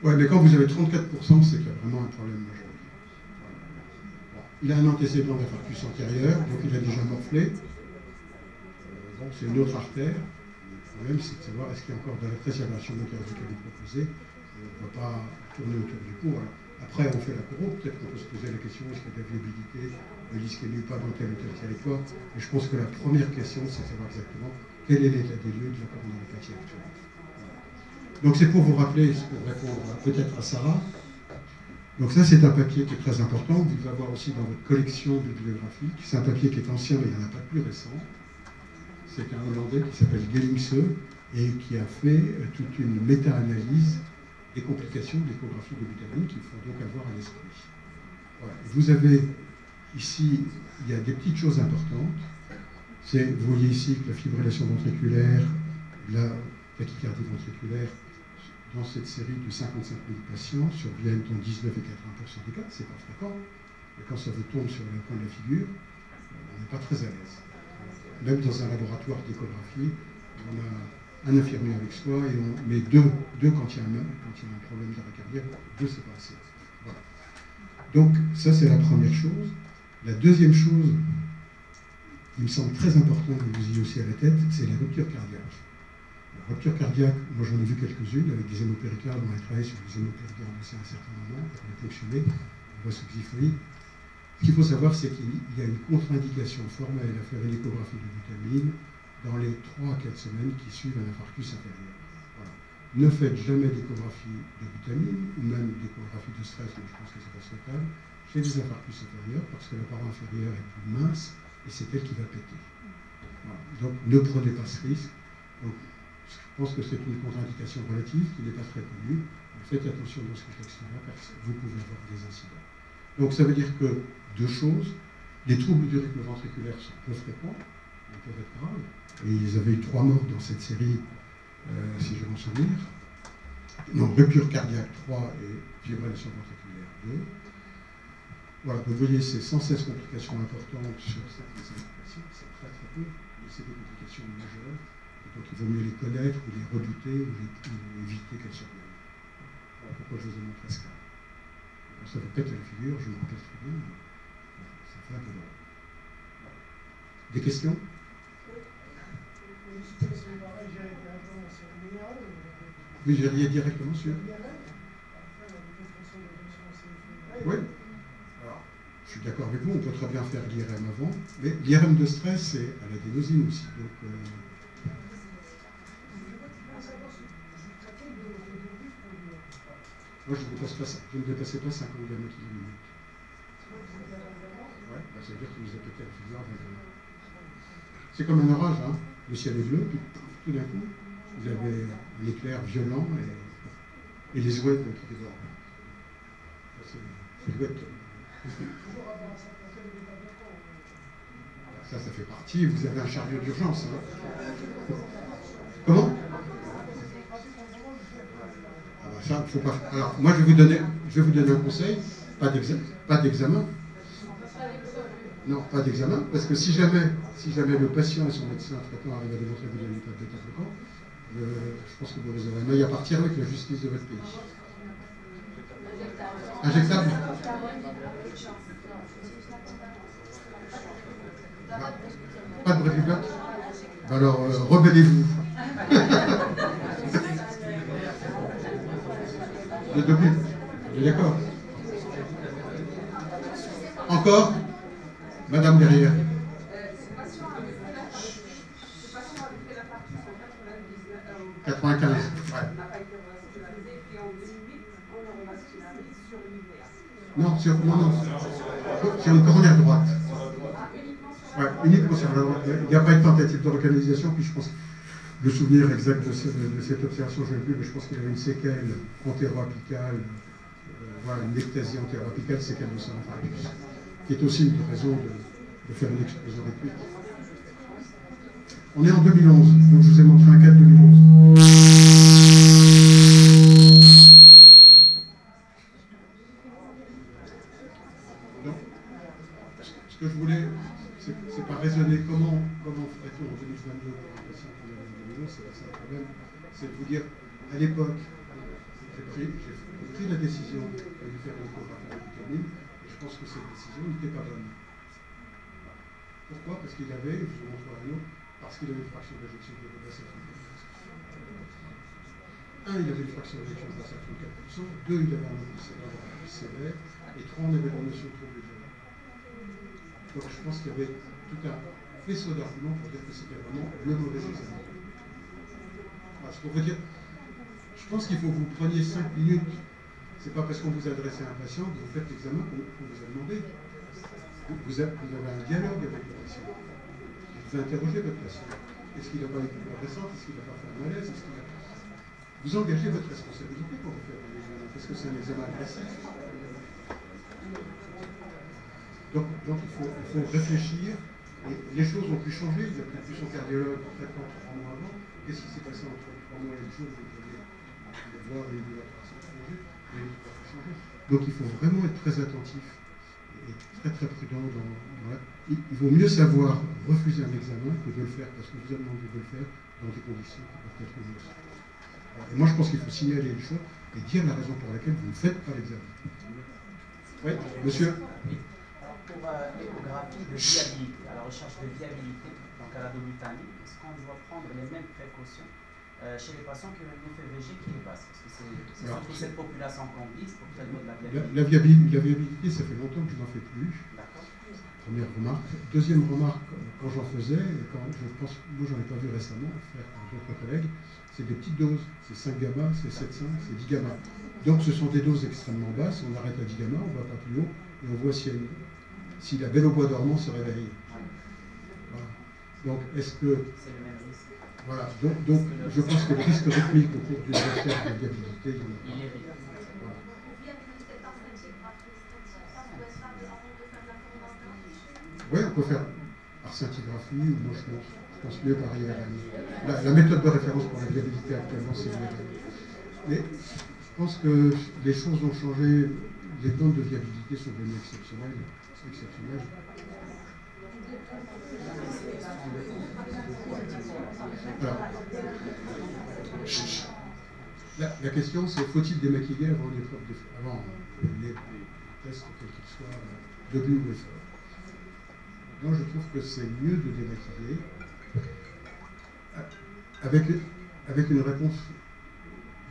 Ouais, mais quand vous avez 34%, c'est qu'il y a vraiment un problème majeur. Bon. Il a un antécédent d'infarctus antérieur, donc il a déjà morflé. Bon, c'est une autre artère. Le problème, c'est de savoir est-ce qu'il y a encore de la préservation mécanique proposée. On ne va pas tourner autour du pot. Voilà. Après, on fait la coro. Peut-être qu'on peut se poser la question est-ce qu'il y a de la viabilité de l'ischémie ou pas dans tel ou tel territoire. Mais je pense que la première question, c'est de savoir exactement quel est l'état des lieux de la coronaropathie actuelle. Voilà. Donc, c'est pour vous rappeler, pour répondre peut-être à Sarah. Donc, ça, c'est un papier qui est très important. Vous devez avoir aussi dans votre collection bibliographique. C'est un papier qui est ancien, mais il n'y en a pas de plus récent. C'est un Hollandais qui s'appelle Gellingse et qui a fait toute une méta-analyse des complications de l'échographie de butamine qu'il faut donc avoir à l'esprit. Voilà. Vous avez ici, il y a des petites choses importantes. Vous voyez ici que la fibrillation ventriculaire, la tachycardie ventriculaire, dans cette série de 55 000 patients, surviennent dans 19 et 80% des cas. C'est pas fréquent, mais quand ça vous tombe sur le coin de la figure, on n'est pas très à l'aise. Même dans un laboratoire d'échographie, on a un infirmier avec soi et on met deux quand il y a un problème d'arrêt cardiaque, deux c'est pas assez. Voilà. Donc ça c'est la première chose. La deuxième chose, qui me semble très important que vous ayez aussi à la tête, c'est la rupture cardiaque. La rupture cardiaque, moi j'en ai vu quelques-unes avec des hémopéricardes, on a travaillé sur les hémopéricardes aussi à un certain moment, on a fonctionné, on voit sous xiphoïde. Ce qu'il faut savoir, c'est qu'il y a une contre-indication formelle à faire une échographie de butamine dans les 3 à 4 semaines qui suivent un infarctus inférieur. Voilà. Ne faites jamais d'échographie de vitamine ou même d'échographie de stress, mais je pense que c'est pas souhaitable, chez les infarctus inférieurs parce que la paroi inférieure est plus mince et c'est elle qui va péter. Voilà. Donc ne prenez pas ce risque. Donc, je pense que c'est une contre-indication relative qui n'est pas très connue. Faites attention dans ce contexte-là parce que vous pouvez avoir des incidents. Donc ça veut dire que 2 choses. Les troubles du rythme ventriculaire sont peu fréquents, ils peuvent être graves. Et ils avaient eu 3 morts dans cette série, si je m'en souviens. Non, rupture cardiaque 3 et fibrillation ventriculaire 2. Voilà, donc vous voyez, c'est sans cesse complications importantes sur certaines patients, c'est très très peu, mais c'est des complications majeures. Et donc il vaut mieux les connaître, ou les redouter, ou éviter qu'elles surviennent. Voilà pourquoi je vous ai montré ce cas. Alors, ça vous pète la figure, je me rappelle très bien. Ça fait un peu drôle. Des questions? Oui, j'ai rien directement sur. Oui. Alors, je suis d'accord avec vous, on peut très bien faire l'IRM avant, mais l'IRM de stress, c'est à l'adénosine aussi. Donc, moi, je ne dépassais pas 50 gamma km/min. Ouais, bah, ça veut dire que vous êtes peut-être plusieurs. C'est comme un orage, hein. Le ciel est bleu, puis tout d'un coup, vous avez un éclair violent et les ouèdes qui débordent. C'est l'ouette. Ça fait partie. Vous avez un chariot d'urgence. Hein. Comment? Ah bah ça, faut pas. Alors, moi, je vais vous donner un conseil. Pas d'examen. Non, pas d'examen, parce que si jamais le patient et son médecin traitant arrivent à démontrer que vous n'avez pas de bêta-bloquant, je pense que vous aurez un maille à partir avec la justice de votre pays. Injectable? Pas de Brevivac? Alors, rebellez-vous. Le début. Vous êtes d'accord? Encore? Madame derrière. Ce patient avait fait l'infarctus en 95. Ouais. n'a pas été revascularisé, puis en 2008, on le revascularise sur l'UVA. Non, sur une coronaire droite. Ouais, uniquement sur la droite. Il n'y a pas une tentative de localisation, puis je pense que le souvenir exact de cette observation, je ne sais plus, mais je pense qu'il y avait une séquelle antéro-apicale, voilà, une ectasie antéro-apicale, séquelle de son infarctus, qui est aussi une raison de faire une explosion réduite. On est en 2011, donc je vous ai montré un cas de 2011. Donc, ce que je voulais, c'est pas raisonner comment ferait-on en 2022 pour un patient qui avait en 2011, c'est pas ça le problème, c'est de vous dire, à l'époque, j'ai pris la décision de lui faire une échographie de vitamine, et je pense que cette décision n'était pas bonne. Pourquoi? Parce qu'il avait, je vous montre un autre, parce qu'il avait une fraction d'éjection de basse à 34%. 1, il avait une fraction d'éjection de basse à 34%. 2, il avait un antécédent plus sévère. Et 3, on avait la notion de trouble violent. Donc je pense qu'il y avait tout un faisceau d'arguments pour dire que c'était vraiment le mauvais examen. Parce qu'on veut dire, je pense qu'il faut que vous preniez 5 minutes. C'est pas parce qu'on vous adresse à un patient que vous faites l'examen qu'on vous a demandé. Vous avez un dialogue avec le patient. Vous interrogez votre patient. Est-ce qu'il n'a pas une douleur récente? Est-ce qu'il n'a pas fait un malaise? Vous engagez votre responsabilité pour vous faire un examen, parce que c'est un examen agressif. Donc il faut réfléchir. Et les choses ont pu changer. Il a peut-être vu son cardiologue traitement 3 mois avant. Qu'est-ce qui s'est passé entre 3 mois et le jour où vous allez voir les douleurs changer? Donc il faut vraiment être très attentif. Très très prudent il vaut mieux savoir refuser un examen que de le faire parce que vous avez demandé de le faire dans des conditions qui peuvent être mauvaises. Et moi je pense qu'il faut signaler les choses et dire la raison pour laquelle vous ne faites pas l'examen. Oui, monsieur? Pour l'échographie de viabilité, à la recherche de viabilité, donc à la dobutamine, est-ce qu'on doit prendre les mêmes précautions chez les patients qui ont une FEVG qui est basse? Parce que c'est surtout cette population qu'on vise pour qu'elle donne de la viabilité. La viabilité, ça fait longtemps que je n'en fais plus. Première remarque. Deuxième remarque, quand j'en faisais, et quand je pense, moi j'en ai pas vu récemment, faire par d'autres collègues, c'est des petites doses. C'est 5 gamma, c'est 7,5, c'est 10 gamma. Donc ce sont des doses extrêmement basses, on arrête à 10 gamma, on ne va pas plus haut, et on voit si la belle au bois dormant se réveille. Voilà. Donc est-ce que... C'est le même risque. Voilà, donc je pense que le risque rythmique au cours d'une recherche de viabilité, il y en a pas. Il est réduit. Voilà. Oui, on peut faire par scintigraphie ou moi je pense mieux par IRM. La méthode de référence pour la viabilité actuellement, c'est l'IRM. Mais je pense que les choses ont changé, les bandes de viabilité sont devenues exceptionnelles. Alors, la question c'est faut-il démaquiller avant les tests, quels qu'ils soient, debout ou effort. Moi je trouve que c'est mieux de démaquiller avec une réponse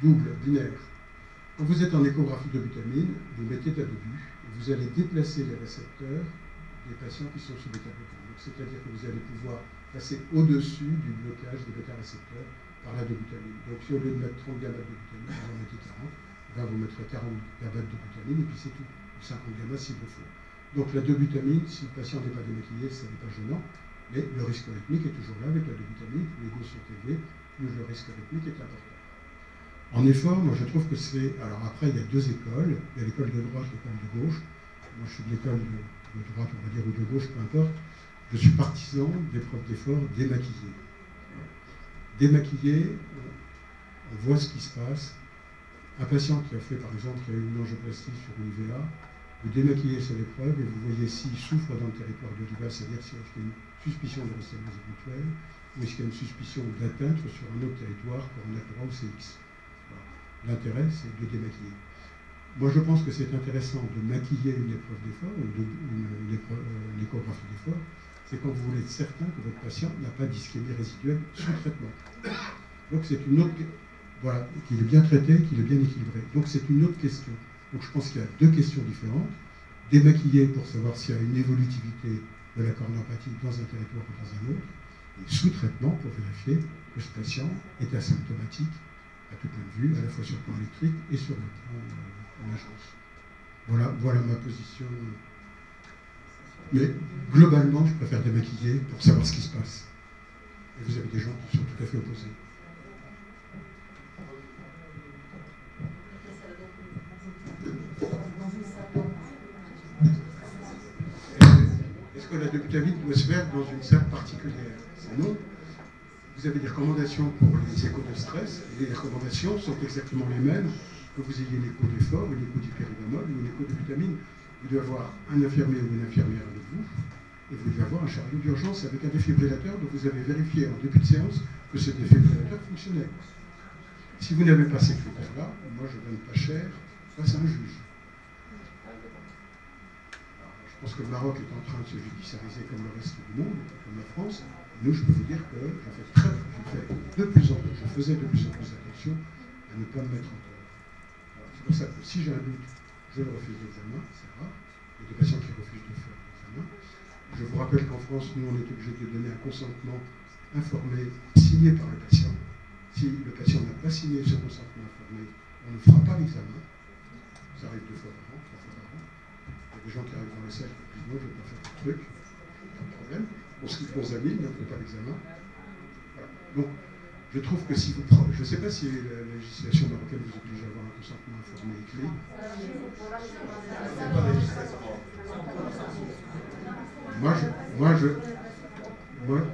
double, binaire. Quand vous êtes en échographie de butamine, vous mettez ta début, vous allez déplacer les récepteurs des patients qui sont sous bêta-glucane. C'est-à-dire que vous allez pouvoir passer au-dessus du blocage des bêta-récepteurs par la dobutamine. Donc si au lieu de mettre 30 gamma de butamine, vous en mettez 40, vous mettrez 40 gamma de butamine et puis c'est tout. 50 gamma s'il le faut. Donc la dobutamine, si le patient n'est pas démaquillé, ça n'est pas gênant, mais le risque rythmique est toujours là avec la dobutamine, plus les doses sont élevées, plus le risque rythmique est important. En effort, moi je trouve que c'est... Alors après, il y a deux écoles. Il y a l'école de droite, l'école de gauche. Moi je suis de l'école de droite, on va dire, ou de gauche, peu importe. Je suis partisan des preuves d'effort démaquillées. Démaquillées, on voit ce qui se passe. Un patient qui a fait, par exemple, qui a eu une angioplastie sur une IVA, vous démaquillez sur l'épreuve et vous voyez s'il souffre dans le territoire de l'IVA, c'est-à-dire s'il y a une suspicion de restauration mutuelle, ou est-ce qu'il y a une suspicion d'atteinte sur un autre territoire, comme on a ou CX. L'intérêt, c'est de démaquiller. Moi, je pense que c'est intéressant de maquiller une épreuve d'effort, une échographie d'effort, c'est quand vous voulez être certain que votre patient n'a pas d'ischémie résiduelle sous traitement. Donc, c'est une autre... Voilà, qu'il est bien traité, qu'il est bien équilibré. Donc, c'est une autre question. Donc, je pense qu'il y a deux questions différentes. Démaquiller pour savoir s'il y a une évolutivité de la cornéopathie dans un territoire ou dans un autre, et sous traitement pour vérifier que ce patient est asymptomatique à tout point de vue, à la fois sur le plan électrique et sur le plan imagance. Voilà ma position. Mais globalement, je préfère démaquiller pour savoir ce qui se passe. Et vous avez des gens qui sont tout à fait opposés. Est-ce que la dobutamine doit se faire dans une salle particulière? Sinon, vous avez des recommandations pour les échos de stress, et les recommandations sont exactement les mêmes que vous ayez une écho d'effort, une écho d'hypéridamol ou une écho de butamine. Vous devez avoir un infirmier ou une infirmière avec vous, et vous devez avoir un chariot d'urgence avec un défibrillateur dont vous avez vérifié en début de séance que ce défibrillateur fonctionnait. Si vous n'avez pas ces critères-là, moi je ne donne pas cher face à un juge. Je pense que le Maroc est en train de se judiciariser comme le reste du monde, comme la France. Nous, je peux vous dire que je faisais de plus en plus attention à ne pas me mettre en tort. C'est pour ça que si j'ai un doute, je le refuse l'examen, c'est rare. Il y a des patients qui refusent de faire l'examen. Je vous rappelle qu'en France, nous, on est obligé de donner un consentement informé, signé par le patient. Si le patient n'a pas signé ce consentement informé, on ne fera pas l'examen. Ça arrive 2 fois par an, 3 fois par an. Il y a des gens qui arrivent dans la salle et qui disent non, je ne vais pas faire ce truc, pas de problème. On se examine, mais on ne fait pas l'examen. Voilà. Donc, je trouve que si vous prenez, je ne sais pas si la législation marocaine vous oblige à avoir un consentement informé écrit.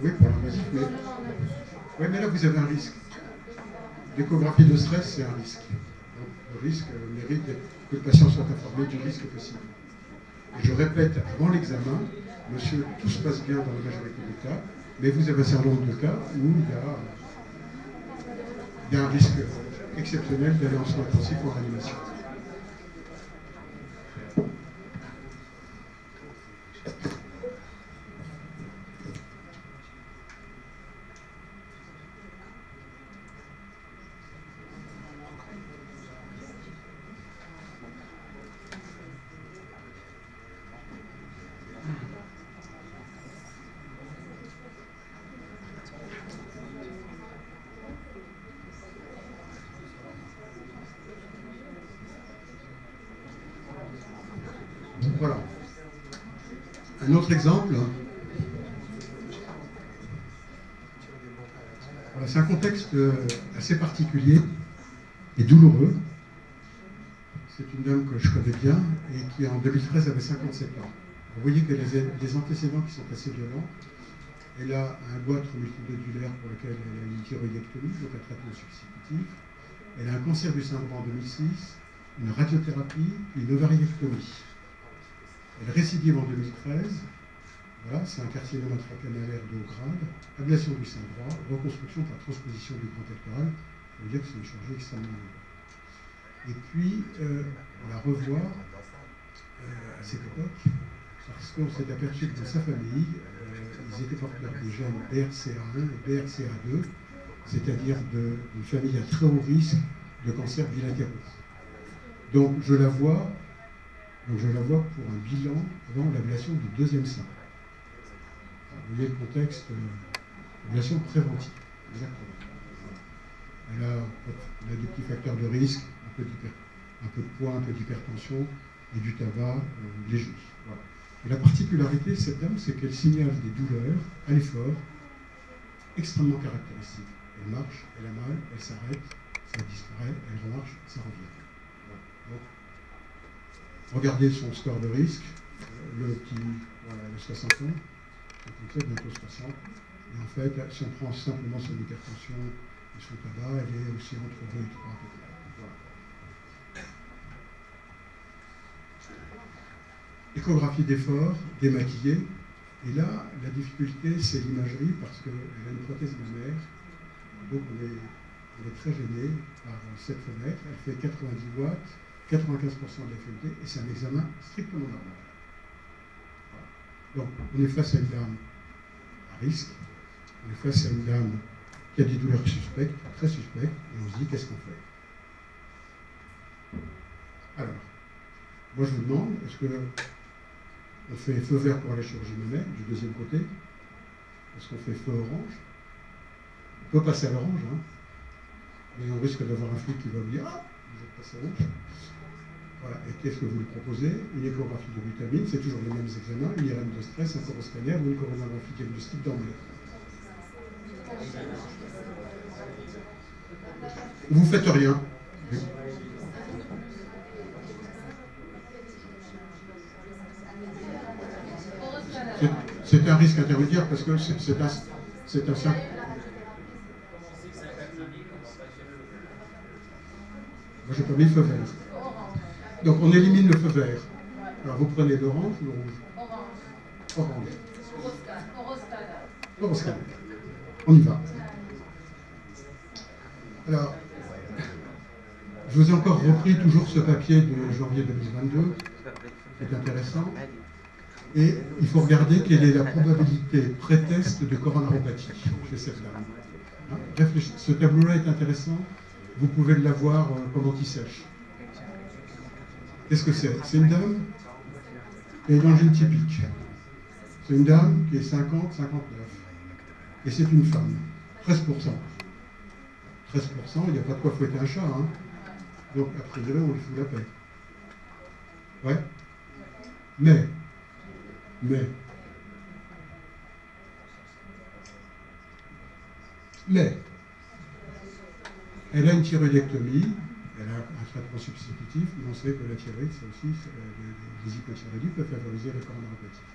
Oui, pour l'invasif, mais... Oui, mais là, vous avez un risque. L'échographie de stress, c'est un risque. Donc, le risque mérite que le patient soit informé du risque possible. Et je répète, avant l'examen, monsieur, tout se passe bien dans la majorité des cas, mais vous avez un certain nombre de cas où il y a un risque exceptionnel d'aller en soins intensifs ou en réanimation. Un autre exemple, voilà, c'est un contexte assez particulier et douloureux. C'est une dame que je connais bien et qui en 2013 avait 57 ans. Vous voyez qu'elle a des antécédents qui sont assez violents. Elle a un goitre multinodulaire pour lequel elle a une thyroïdectomie, donc un traitement substitutif. Elle a un cancer du sein droit en 2006, une radiothérapie, puis une ovariectomie. Elle récidive en 2013. Voilà, c'est un carcinome intracanalaire de haut grade, ablation du sein droit, reconstruction par transposition du grand pectoral. Ça veut dire que c'est une chirurgie extrêmement longue. Et puis, on la revoit à cette époque, parce qu'on s'est aperçu que dans sa famille, ils étaient porteurs des gènes BRCA1 et BRCA2, c'est-à-dire d'une famille à très haut risque de cancer bilatéraux. Donc je la vois pour un bilan avant l'ablation du deuxième sein. Vous voyez le contexte, ablation préventive. Exactement. Elle a des petits facteurs de risque, un peu de poids, un peu d'hypertension et du tabac léger. Voilà. Et la particularité de cette dame, c'est qu'elle signale des douleurs à l'effort extrêmement caractéristiques. Elle marche, elle a mal, elle s'arrête, ça disparaît, elle remarche, ça revient. Voilà. Donc, regardez son score de risque, le petit, voilà, elle a 60 ans, 57, bientôt 60. Et en fait, si on prend simplement son hypertension et son tabac, elle est aussi entre 2 et 3 à peu près. Voilà. Échographie d'effort, démaquillée. Et là, la difficulté, c'est l'imagerie parce qu'elle a une prothèse mammaire. Donc on est très gêné par cette fenêtre. Elle fait 90 watts, 95% de la FMT, et c'est un examen strictement normal. Voilà. Donc on est face à une dame à risque, on est face à une dame qui a des douleurs suspectes, très suspectes, et on se dit qu'est-ce qu'on fait? Alors, moi je vous demande, est-ce que on fait feu vert pour la chirurgie mammaire du deuxième côté? Est-ce qu'on fait feu orange? On peut passer à l'orange, hein, mais on risque d'avoir un flic qui va vous dire « Ah, vous êtes passé à l'orange ». Voilà. Et qu'est-ce que vous lui proposez? Une échographie de vitamine, c'est toujours les mêmes examens, une IRM de stress, un coroscanner ou une coronagraphie diagnostique d'emblée. Vous faites rien. C'est un risque intermédiaire parce que c'est un simple. Moi, j'ai pas mis le feu vert. Donc, on élimine le feu vert. Alors, vous prenez l'orange ou le rouge? Orange. Coroscanner. On y va. Alors, je vous ai encore repris toujours ce papier de janvier 2022, qui est intéressant. Et il faut regarder quelle est la probabilité pré-test de coronaropathie chez cette dame. Hein, ce tableau-là est intéressant. Vous pouvez l'avoir comme anti-sèche. Qu'est-ce que c'est? C'est une dame qui a une angine typique. C'est une dame qui est 50, 59. Et c'est une femme. 13%. 13%, il n'y a pas de quoi fouetter un chat. Hein. Donc, a priori, on lui fout la paix. Ouais. Mais, elle a une thyroïdectomie, elle a un traitement substitutif, mais on sait que la thyroïde, c'est aussi, les hypothyroïdies peuvent favoriser la coronaropathie.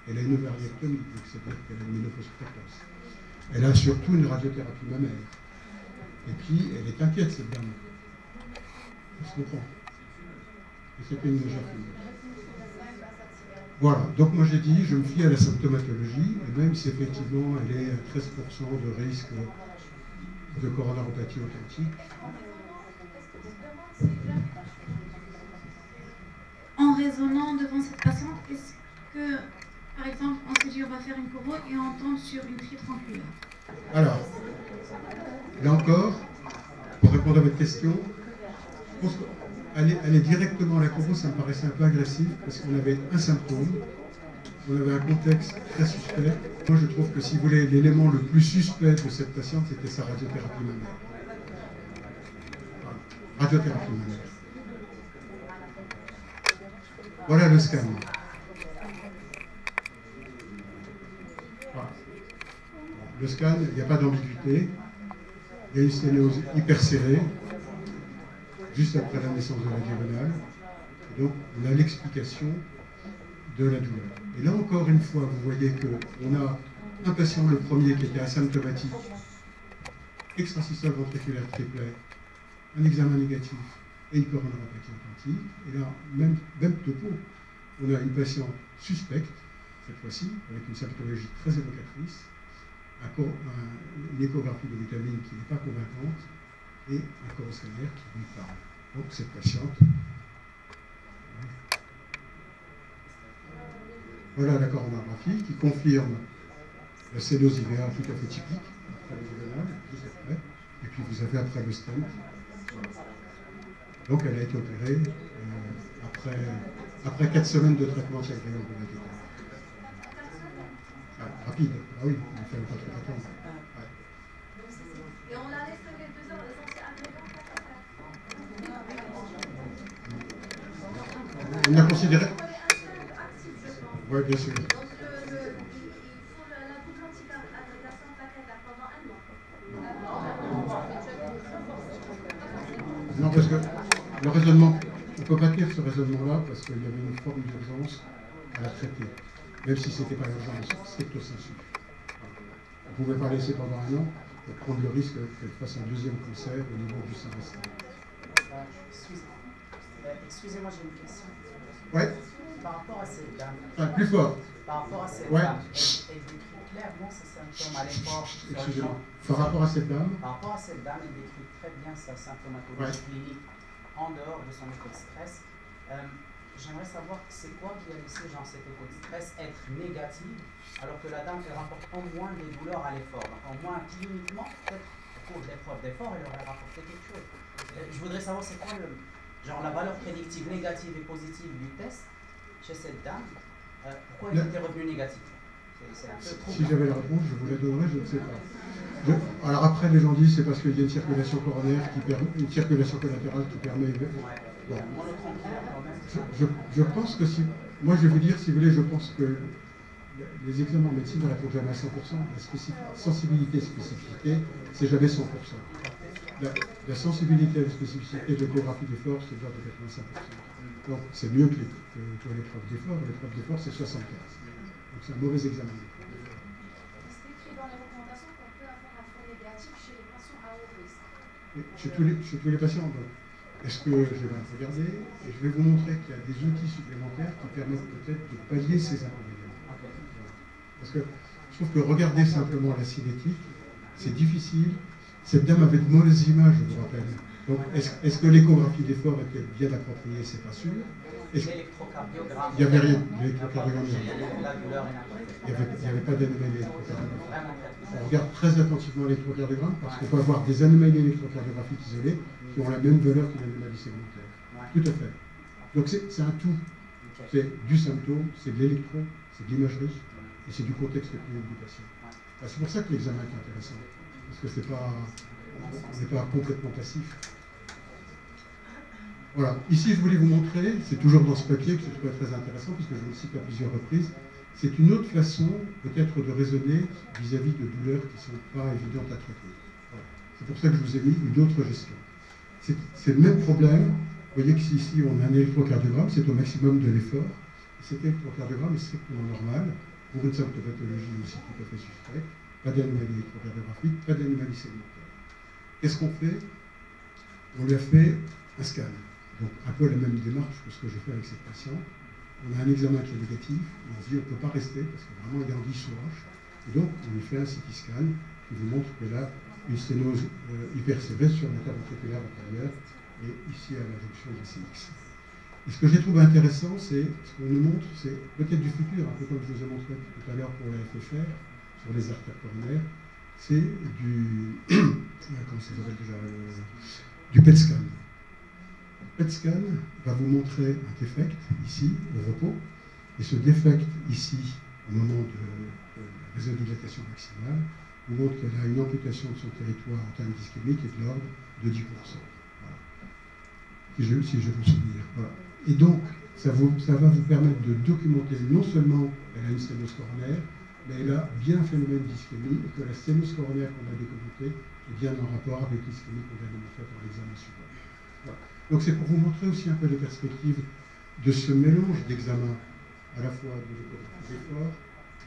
Elle a une ovariectomie, donc c'est-à-dire qu'elle a une ménopause précoce. Elle a surtout une radiothérapie mammaire. Et puis, elle est inquiète, cette dame. On se comprend. Et c'était une légère fumée. Voilà, donc moi j'ai dit, je me fie à la symptomatologie, et même si effectivement elle est à 13% de risque de coronaropathie authentique. En raisonnant devant cette patiente, est-ce que, par exemple, on se dit on va faire une coro et on tombe sur une tritranculaire? Alors, là encore, pour répondre à votre question, je pense aller directement à la coro, ça me paraissait un peu agressif, parce qu'on avait un symptôme, on avait un contexte très suspect. Moi, je trouve que si vous voulez, l'élément le plus suspect de cette patiente, c'était sa radiothérapie mammaire. Voilà. Radiothérapie mammaire. Voilà le scan. le scan, il n'y a pas d'ambiguïté. Il y a une sténose hyper serrée, juste après la naissance de la diagonale. Et donc, on a l'explication de la douleur. Et là, encore une fois, vous voyez qu'on a un patient, le premier, qui était asymptomatique, extrasystole ventriculaire triplet, un examen négatif et une coronaropathie attentive. Et là, même topo, on a une patiente suspecte, cette fois-ci, avec une symptomologie très évocatrice, une échographie de vitamine qui n'est pas convaincante et un coroscanner qui lui parle. Donc cette patiente. Voilà la coronarographie qui confirme la cédose IVA tout à fait typique, après le diagonale, juste après. Et puis vous avez après le stent. Donc elle a été opérée après 4 semaines de traitement chaque rayon de la tête. Rapide, ah oui, il ne fallait pas trop attendre. Et on la laisse quelques heures, les antiagrégants. On a considéré. Oui, bien sûr. Donc il faut la double anti-agrégation plaquettaire pendant 1 mois. Non, parce que le raisonnement, on ne peut pas tenir ce raisonnement-là parce qu'il y avait une forme d'urgence à la traiter. Même si ce n'était pas urgence, stricto sensu. On ne pouvait pas laisser pendant 1 an pour prendre le risque qu'elle fasse un deuxième cancer au niveau du sein restant. Excusez-moi, j'ai une question. Oui. Par rapport à cette dame. Plus fort. Par rapport à cette ouais. dame, elle décrit clairement ses symptômes à l'effort. Excusez-moi. Par rapport à cette dame. Par rapport à cette dame, elle décrit très bien sa symptomatologie clinique en dehors de son écho de stress. J'aimerais savoir c'est quoi qui a laissé cet écho de stress être négatif alors que la dame elle rapporte au moins des douleurs à l'effort. Donc au moins cliniquement, peut-être au cours de l'épreuve d'effort, elle aurait rapporté quelque chose. Je voudrais savoir c'est quoi la valeur prédictive négative et positive du test chez cette dame. Pourquoi elle était revenue négative? Si j'avais la réponse, je vous la donnerais, je ne sais pas. Alors après, les gens disent c'est parce qu'il y a une circulation coronaire une circulation collatérale qui permet. Bon. Je pense que si. Moi, je vais vous dire, si vous voulez, je pense que les examens en médecine ne répondent jamais à 100%. La sensibilité et spécificité, c'est jamais 100%. La sensibilité et la spécificité de l'échographie d'effort, c'est de l'ordre de 85%. Donc, c'est mieux que l'épreuve d'effort. L'épreuve d'effort, c'est 75%. Donc, c'est un mauvais examen. C'est écrit dans les recommandations qu'on peut avoir un faux négatif chez les patients à haut risque. Chez tous les patients. Donc, est-ce que je vais regarder et je vais vous montrer qu'il y a des outils supplémentaires qui permettent peut-être de pallier ces inconvénients. Parce que je trouve que regarder simplement la cinétique, c'est difficile. Cette dame avait de mauvaises images, je vous rappelle. Donc, est-ce que l'échographie d'effort était bien appropriée? C'est pas sûr. Il n'y avait rien. L'électrocardiogramme, il n'y avait pas d'anomalie électrocardiogramme. On regarde très attentivement l'électrocardiogramme parce qu'il faut avoir des anomalies électrocardiographiques isolées qui ont la même valeur qu'une anomalie segmentaire. Tout à fait. Donc c'est un tout. C'est du symptôme, c'est de l'électro, c'est de l'imagerie et c'est du contexte clinique du patient. C'est pour ça que l'examen est intéressant. Parce que on n'est pas complètement passif. Voilà. Ici, je voulais vous montrer, c'est toujours dans ce papier que je trouvais très intéressant, puisque je vous le cite à plusieurs reprises, c'est une autre façon, peut-être, de raisonner vis-à-vis de douleurs qui ne sont pas évidentes à traiter. Voilà. C'est pour ça que je vous ai mis une autre gestion. C'est le même problème. Vous voyez qu'ici, on a un électrocardiogramme, c'est au maximum de l'effort. Cet électrocardiogramme est strictement normal, pour une symptomatologie aussi tout à fait suspecte. Pas d'anomalie électrocardiographique, pas d'anomalie segmentaire. Qu'est-ce qu'on fait? On lui a fait un scan. Donc un peu la même démarche que ce que j'ai fait avec cette patiente. On a un examen qui est négatif, on se dit on ne peut pas rester parce que vraiment il y a anguille sous roche. Et donc on lui fait un CT scan qui vous montre que là, une sténose hypersévère sur l'interventriculaire antérieur et ici à la jonction du CX. Et ce que j'ai trouvé intéressant, c'est ce qu'on nous montre, c'est peut-être du futur, un peu comme je vous ai montré tout à l'heure pour la FFR, sur les artères coronaires, c'est comment ça s'appelle déjà, du PET scan. Le PET scan va vous montrer un défect ici, au repos, et ce défect ici, au moment de la vasodilatation maximale, vous montre qu'elle a une amputation de son territoire en termes ischémiques et de l'ordre de 10%. Voilà. Si je me souviens. Voilà. Et donc, ça va vous permettre de documenter non seulement elle a une sténose coronaire, mais elle a bien un phénomène d'ischémie et que la sténose coronaire qu'on a décommentée est bien en rapport avec l'ischémie qu'on vient de montrer dans l'examen suivant. Voilà. Donc c'est pour vous montrer aussi un peu les perspectives de ce mélange d'examens, à la fois de l'échographie d'effort,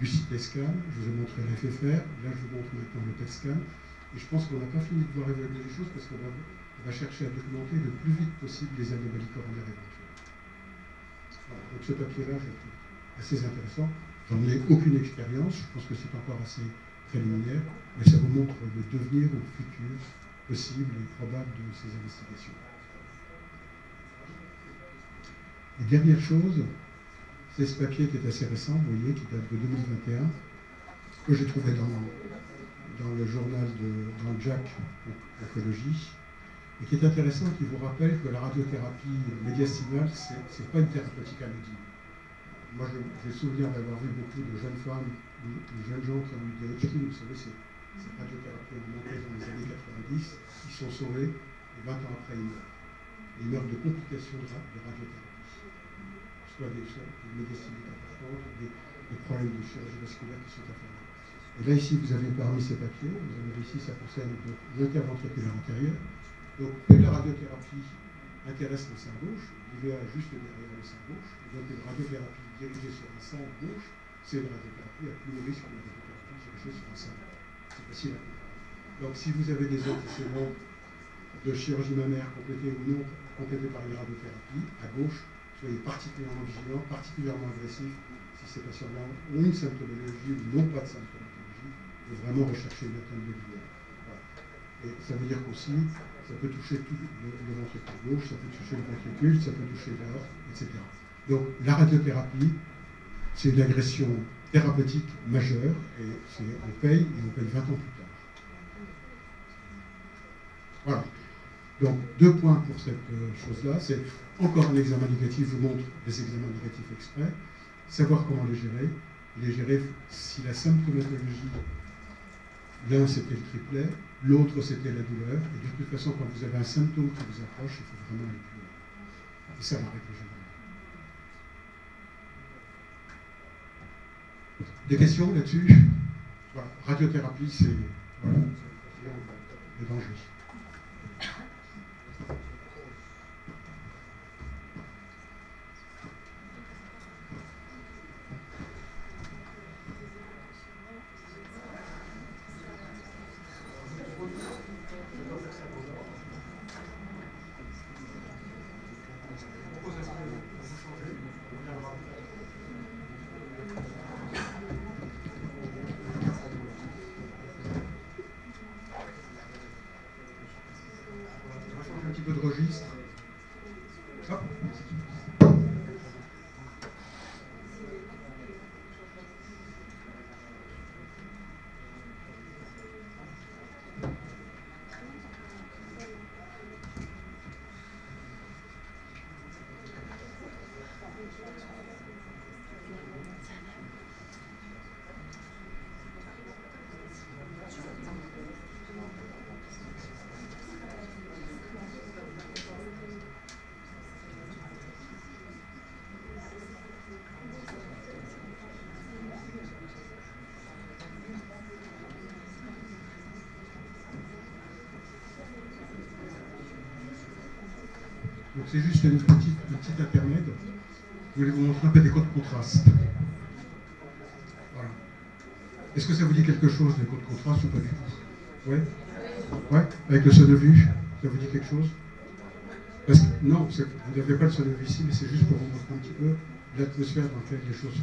du CT scan, je vous ai montré l'FFR, là je vous montre maintenant le PET scan, et je pense qu'on n'a pas fini de voir évoluer les choses parce qu'on va chercher à documenter le plus vite possible les anomalies coronaires éventuelles. Voilà. Donc ce papier-là, je le trouve assez intéressant. J'en ai aucune expérience, je pense que c'est encore assez préliminaire, mais ça vous montre le devenir ou le futur possible et probable de ces investigations. Et dernière chose, c'est ce papier qui est assez récent, vous voyez, qui date de 2021, que j'ai trouvé dans le journal dans le JAC Oncologie, et qui est intéressant, qui vous rappelle que la radiothérapie médiastinale, ce n'est pas une thérapeutique anodine. Moi, j'ai le souvenir d'avoir vu beaucoup de jeunes femmes ou de jeunes gens qui ont eu des Hodgkin, vous savez, ces radiothérapies augmentées dans les années 90, ils sont sauvés, et 20 ans après, ils meurent. Ils meurent de complications de radiothérapie. Soit des médecines importantes, des problèmes de chirurgie vasculaire qui sont afférents. Et là, ici, vous avez parmi ces papiers, vous avez ici, ça concerne l'interventriculaire antérieur. Donc, plus la radiothérapie intéresse le sein gauche, l'IVA juste derrière le sein gauche, et donc une radiothérapie dirigée sur un sein gauche, c'est une radiothérapie à plus haut risque que la radiothérapie dirigée sur un sein. C'est facile à comprendre. Donc, si vous avez des antécédents de chirurgie mammaire complétée ou non complétée par une radiothérapie, à gauche, soyez particulièrement vigilants, particulièrement agressifs si ces patients-là ont une symptomologie ou non pas de symptomologie, de vraiment rechercher une atteinte de l'IVA. Voilà. Et ça veut dire qu'aussi, ça peut toucher tout le ventricule gauche, ça peut toucher le ventricule, ça peut toucher l'aorte, etc. Donc la radiothérapie, c'est une agression thérapeutique majeure, et on paye 20 ans plus tard. Voilà. Donc 2 points pour cette chose-là, c'est encore un examen négatif, je vous montre des examens négatifs exprès, savoir comment les gérer si la symptomatologie, l'un c'était le triplet, l'autre c'était la douleur, et de toute façon quand vous avez un symptôme qui vous approche, il faut vraiment aller plus loin. Et ça la règle générale. Des questions là-dessus? Voilà. Radiothérapie, c'est voilà, le danger. Un petit peu de registre. Hop. Donc c'est juste une petite intermède. Je voulais vous montrer un peu des codes contraste. Voilà. Est-ce que ça vous dit quelque chose, les codes contraste, ou pas du tout? Ouais. Ouais. Avec le saut de vue, ça vous dit quelque chose? Parce que, non, vous n'avez pas le saut de vue ici, mais c'est juste pour vous montrer un petit peu l'atmosphère dans laquelle les choses.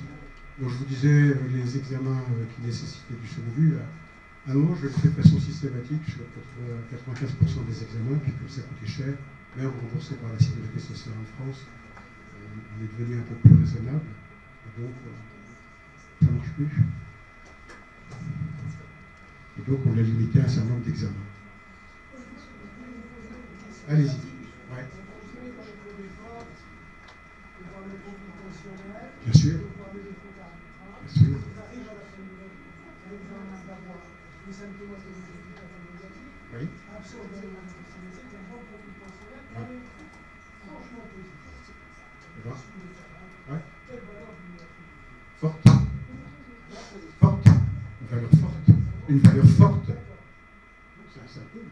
Donc je vous disais, les examens qui nécessitaient du saut de vue, à un moment, je le fais de façon systématique sur 95% des examens, puis comme ça coûtait cher, même remboursé par la sécurité sociale en France, on est devenu un peu plus raisonnable, et donc ça ne marche plus. Et donc on a limité un certain nombre d'examens. Allez-y. Ouais. Bien sûr. Bien sûr. Oui. Ouais. Forte. Forte. valeur forte. Une valeur forte, c'est un symptôme.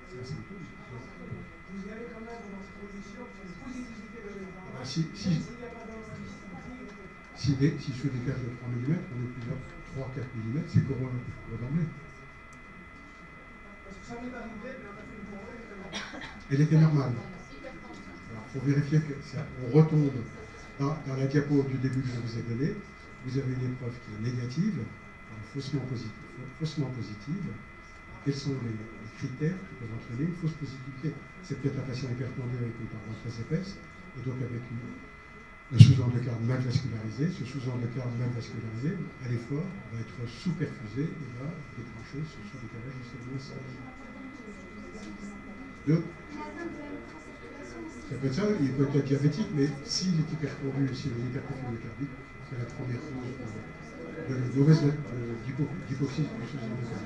C'est un symptôme. Vous y avez quand même dans cette condition une positivité de l'effort. Si je fais des cages de 3 mm, on est plusieurs 3-4 mm, c'est coraux d'emblée. Parce que ça m'est arrivé, mais on a fait une coraux, elle était normale. Alors, il faut vérifier qu'on retombe dans la diapo du début que je vous ai donnée. Vous avez une épreuve qui est négative, faussement positive. Quels sont les critères qui peuvent entraîner une fausse positivité? C'est peut-être un patient hypertendu avec une paroi très épaisse, et donc avec un sous-endocarde mal vascularisé. Ce sous-endocarde mal vascularisé, à l'effort, va être sous-perfusé et va déclencher ce sous-décalage du segment sage. Donc, ça peut être ça, il peut être diabétique, mais s'il est hypertendu, s'il a une hypertrophie myocardique, c'est la première cause de mauvaise d'hypoxie du sous-endocarde.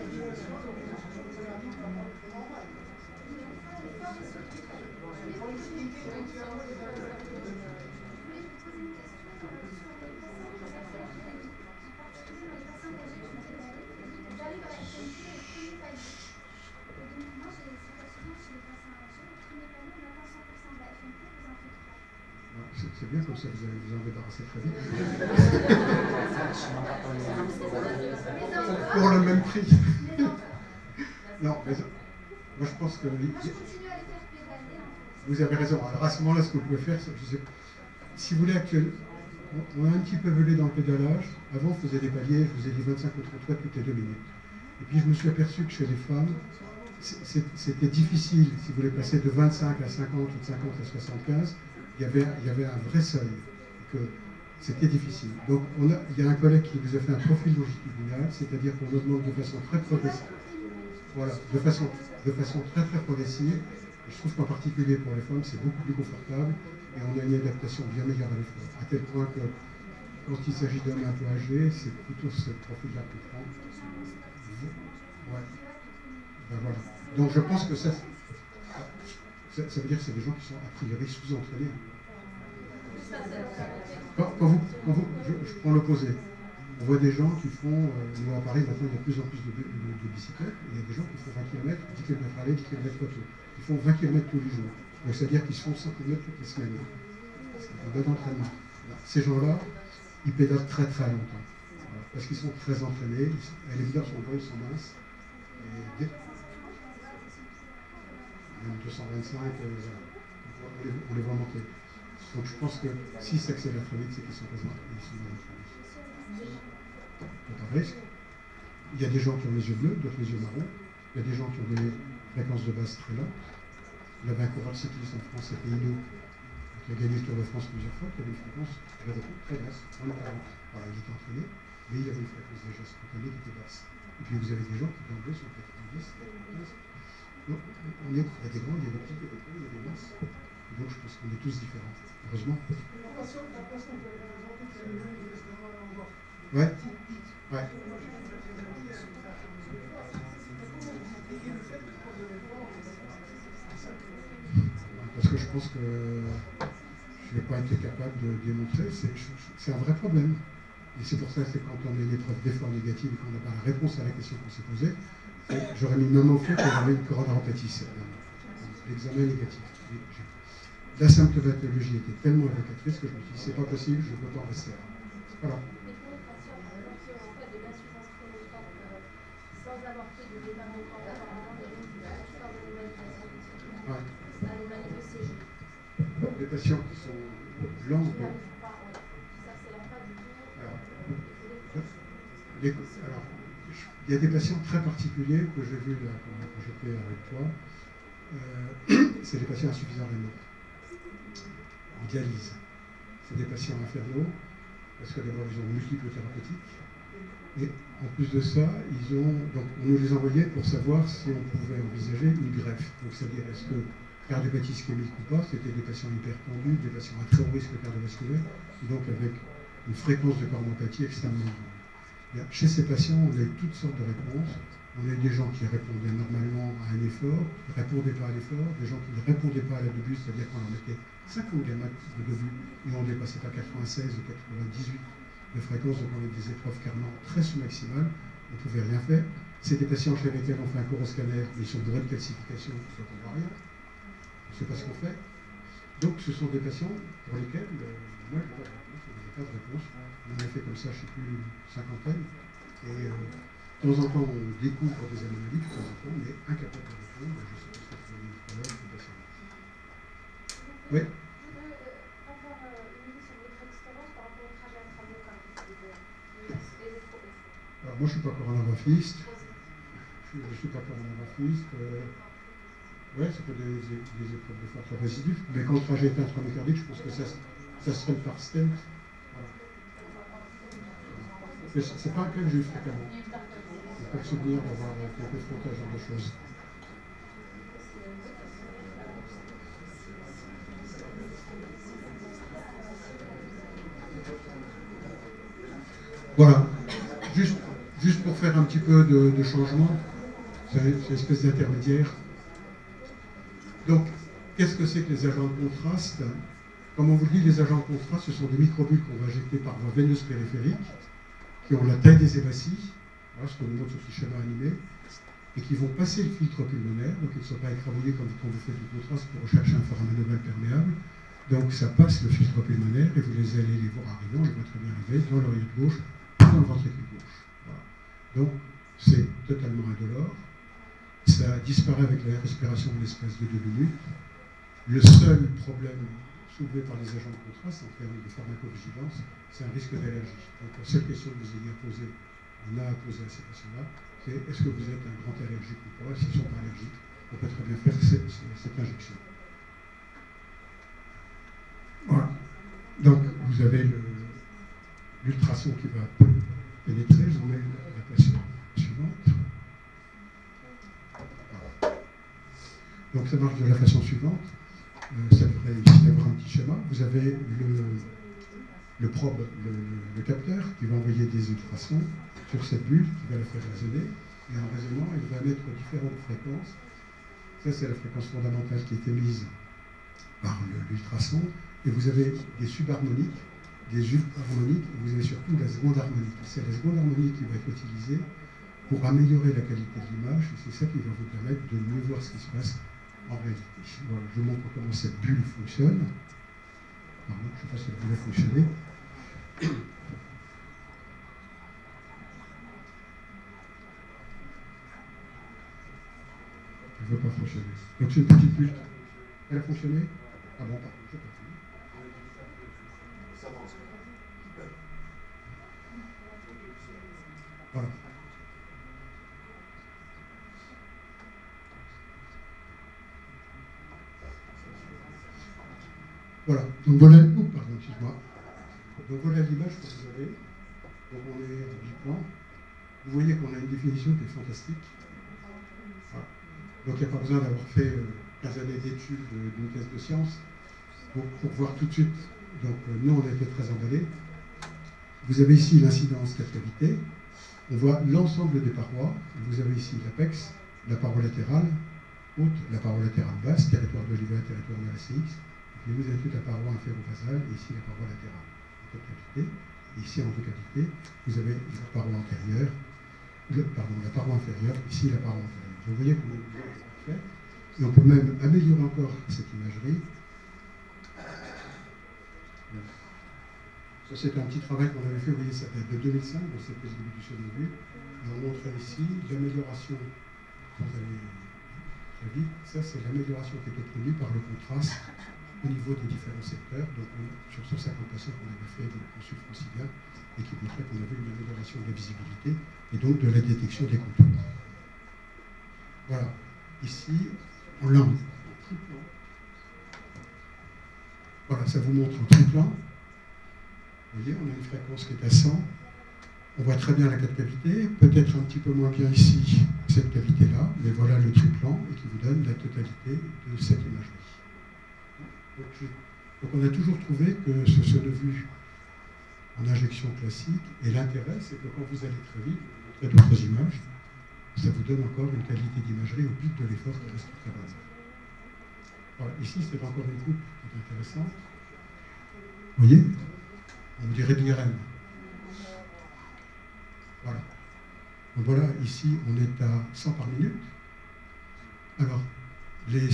C'est bien comme ça, vous allez vous en débarrasser très vite. Pour le même prix. Non, mais moi je pense que vous avez raison. Alors à ce moment-là, ce que vous pouvez faire, si vous voulez actuellement, on a un petit peu volé dans le pédalage. Avant, on faisait des paliers, je vous ai dit 25 ou 30 toutes les 2 minutes. Et puis je me suis aperçu que chez les femmes, c'était difficile, si vous voulez passer de 25 à 50 ou de 50 à 75, il y avait un vrai seuil, que c'était difficile. Donc il y a un collègue qui vous a fait un profil longitudinal, c'est-à-dire qu'on augmente de façon très progressive. Voilà, de façon très très progressive. Et je trouve qu'en particulier pour les femmes, c'est beaucoup plus confortable et on a une adaptation bien meilleure à l'effort. À tel point que quand il s'agit d'hommes un peu âgés, c'est plutôt ce profil-là qu'on prend. Ouais. Ben voilà. Donc je pense que ça veut dire que c'est des gens qui sont a priori sous-entraînés. Je prends l'opposé. On voit des gens qui font, nous à Paris maintenant il y a de plus en plus de bicyclettes, et il y a des gens qui font 20 km, 10 km aller, 10 km retour. Ils font 20 km tous les jours. Donc c'est-à-dire qu'ils se font 100 km toutes les semaines. C'est un bon entraînement. Ces gens-là, ils pédalent très très longtemps. Voilà. Parce qu'ils sont très entraînés, à l'évidence on voit, ils sont minces. Et même 225, on les voit monter. Donc je pense que si ça accélère très vite, c'est qu'ils sont pas entraînés, ils sont mal entraînés. C'est un risque. Il y a des gens qui ont les yeux bleus, d'autres les yeux marrons. Il y a des gens qui ont des fréquences de base très lentes. Il y avait un coureur cycliste en France, c'était Hino, qui a gagné le Tour de France plusieurs fois, qui avait une fréquence de repos très basse, moins de 40. Voilà, il était entraîné, mais il avait une fréquence déjà spontanée qui était basse. Et puis vous avez des gens qui d'emblée sont 90, 95. Donc il y a des grands, il y a des petits, il y a des grands, il y a des masses. Et donc je pense qu'on est tous différents, heureusement. Ouais. Ouais. Parce que je pense que je n'ai pas été capable de démontrer, c'est un vrai problème. Et c'est pour ça que quand on a une épreuve d'effort négative et qu'on n'a pas la réponse à la question qu'on s'est posée, j'aurais mis même au fait qu'on avait une coronaropathie. L'examen négatif. La symptomatologie était tellement évocatrice que je me suis dit, c'est pas possible, je ne peux pas en rester là. Voilà. Les patients qui sont blancs, alors, il y a des patients très particuliers que j'ai vus là quand j'étais avec toi. C'est des patients insuffisants rénaux, en dialyse. C'est des patients infernaux, parce que d'abord ils ont multiples thérapeutiques. Et en plus de ça, donc on nous les envoyait pour savoir si on pouvait envisager une greffe. Donc c'est-à-dire est-ce que cardiopathie ischémique ou pas, c'était des patients hypertendus, des patients à très haut risque cardiovasculaire, et donc avec une fréquence de coronopathie extrêmement grande. Chez ces patients, on a eu toutes sortes de réponses. On a eu des gens qui répondaient normalement à un effort, qui ne répondaient pas à l'effort, des gens qui ne répondaient pas à la début, c'est-à-dire qu'on leur mettait 50 gamma de début et on ne dépassait pas 96 ou 98 de fréquence, donc on a des épreuves carrément très sous-maximales, on ne pouvait rien faire. C'est des patients chez lesquels on fait un coroscanner, mais ils sont bourrés de calcification, donc on ne voit rien. On ne sait pas ce qu'on fait. Donc ce sont des patients pour lesquels, moi je n'ai pas de réponse, il n'y a pas de réponse. On en a fait comme ça, je ne sais plus, une cinquantaine. Et de temps en temps, on découvre des anomalies, de temps en temps, on est incapable de répondre. Je sais pas ce que vous voulez tout à l'heure, c'est patient. Oui. Je voudrais avoir une idée sur votre expérience par rapport au trajet intramural et les Alors moi, je ne suis pas coronagraphiste. Je ne suis pas coronagraphiste. Oui, ça peut des épreuves de facteurs résidus. Mais quand le trajet est intramyocardique, je pense que ça se traite par stent. Voilà. Ce n'est pas un cas que j'ai eu fréquemment. Je n'ai pas le souvenir d'avoir été confronté à ce genre de choses. Voilà. Juste pour faire un petit peu de changement, c'est une espèce d'intermédiaire. Donc, qu'est-ce que c'est que les agents de contraste? Comme on vous le dit, les agents de contraste, ce sont des microbules qu'on va injecter par voie veineuse périphérique, qui ont la taille des hébaties, voilà ce qu'on nous montre sur ce schéma animé, et qui vont passer le filtre pulmonaire, donc ils ne sont pas écrabouillés comme quand vous faites du contraste pour rechercher un foramen perméable. Donc ça passe le filtre pulmonaire et vous les allez les voir arriver, on les voit très bien arriver, dans l'oreillette gauche ou dans le ventricule gauche. Voilà. Donc c'est totalement indolore. Ça disparaît avec la respiration en l'espace de 2 minutes. Le seul problème soulevé par les agents de contraste en termes de pharmacovigilance, c'est un risque d'allergie. Donc la seule question que vous ayez à poser, on a à poser à ces patients-là, c'est est-ce que vous êtes un grand allergique ou pas? S'ils ne sont pas allergiques, on peut très bien faire cette injection. Voilà. Donc vous avez l'ultrason qui va pénétrer. Je vous mets la patiente suivante. Donc ça marche de la façon suivante. Ça devrait ici avoir un petit schéma. Vous avez le probe, le capteur, qui va envoyer des ultrasons sur cette bulle, qui va la faire résonner. Et en résonnant, il va mettre différentes fréquences. Ça, c'est la fréquence fondamentale qui est émise par l'ultrason. Et vous avez des subharmoniques, des ultra-harmoniques, et vous avez surtout la seconde harmonique. C'est la seconde harmonique qui va être utilisée pour améliorer la qualité de l'image, et c'est ça qui va vous permettre de mieux voir ce qui se passe en réalité. Voilà, je vous montre comment cette bulle fonctionne. Pardon, je ne sais pas si elle voulait fonctionner. Elle ne veut pas fonctionner. Donc c'est une petite bulle. Elle a fonctionné? Ah bon, pardon, je n'ai pas fini. Voilà. Voilà, donc voilà, pardon, excuse-moi. Donc voilà l'image que vous avez. Donc on est en biplan. Vous voyez qu'on a une définition qui est fantastique. Voilà. Donc il n'y a pas besoin d'avoir fait 15 années d'études d'une thèse de science pour voir tout de suite. Donc nous, on a été très emballés. Vous avez ici l'incidence 4 cavités. On voit l'ensemble des parois. Vous avez ici l'apex, la paroi latérale haute, la paroi latérale basse, territoire de l'IVA, territoire de la CX. Et vous avez toute la paroi inférovasale et ici la paroi latérale en totalité. Ici en totalité, vous avez la paroi antérieure, la paroi inférieure, ici la paroi antérieure. Vous voyez qu'on est parfait. Et on peut même améliorer encore cette imagerie. Ça, c'est un petit travail qu'on avait fait, vous voyez, ça date de 2005, dans cette distribution de vue. Et on montre ici l'amélioration, sans aller très vite, ça c'est l'amélioration qui est obtenue par le contraste au niveau des différents secteurs. Donc sur 150 patients qu'on avait fait donc, en subfrancilien et qui montrait qu'on avait une amélioration de la visibilité et donc de la détection des contours. Voilà. Ici, en langue, en triplan. Voilà, ça vous montre en triplan. Vous voyez, on a une fréquence qui est à 100. On voit très bien la 4 cavités, peut-être un petit peu moins bien ici, cette cavité-là, mais voilà le triplan et qui vous donne la totalité de cette imagerie. Donc on a toujours trouvé que ce sono-vu en injection classique, et l'intérêt, c'est que quand vous allez très vite, vous montrez d'autres images, ça vous donne encore une qualité d'imagerie au pic de l'effort qui reste très basse. Voilà, ici, c'est encore une coupe qui est intéressante. Vous voyez? On dirait de l'IRM. Voilà. Donc voilà, ici, on est à 100 par minute. Alors, les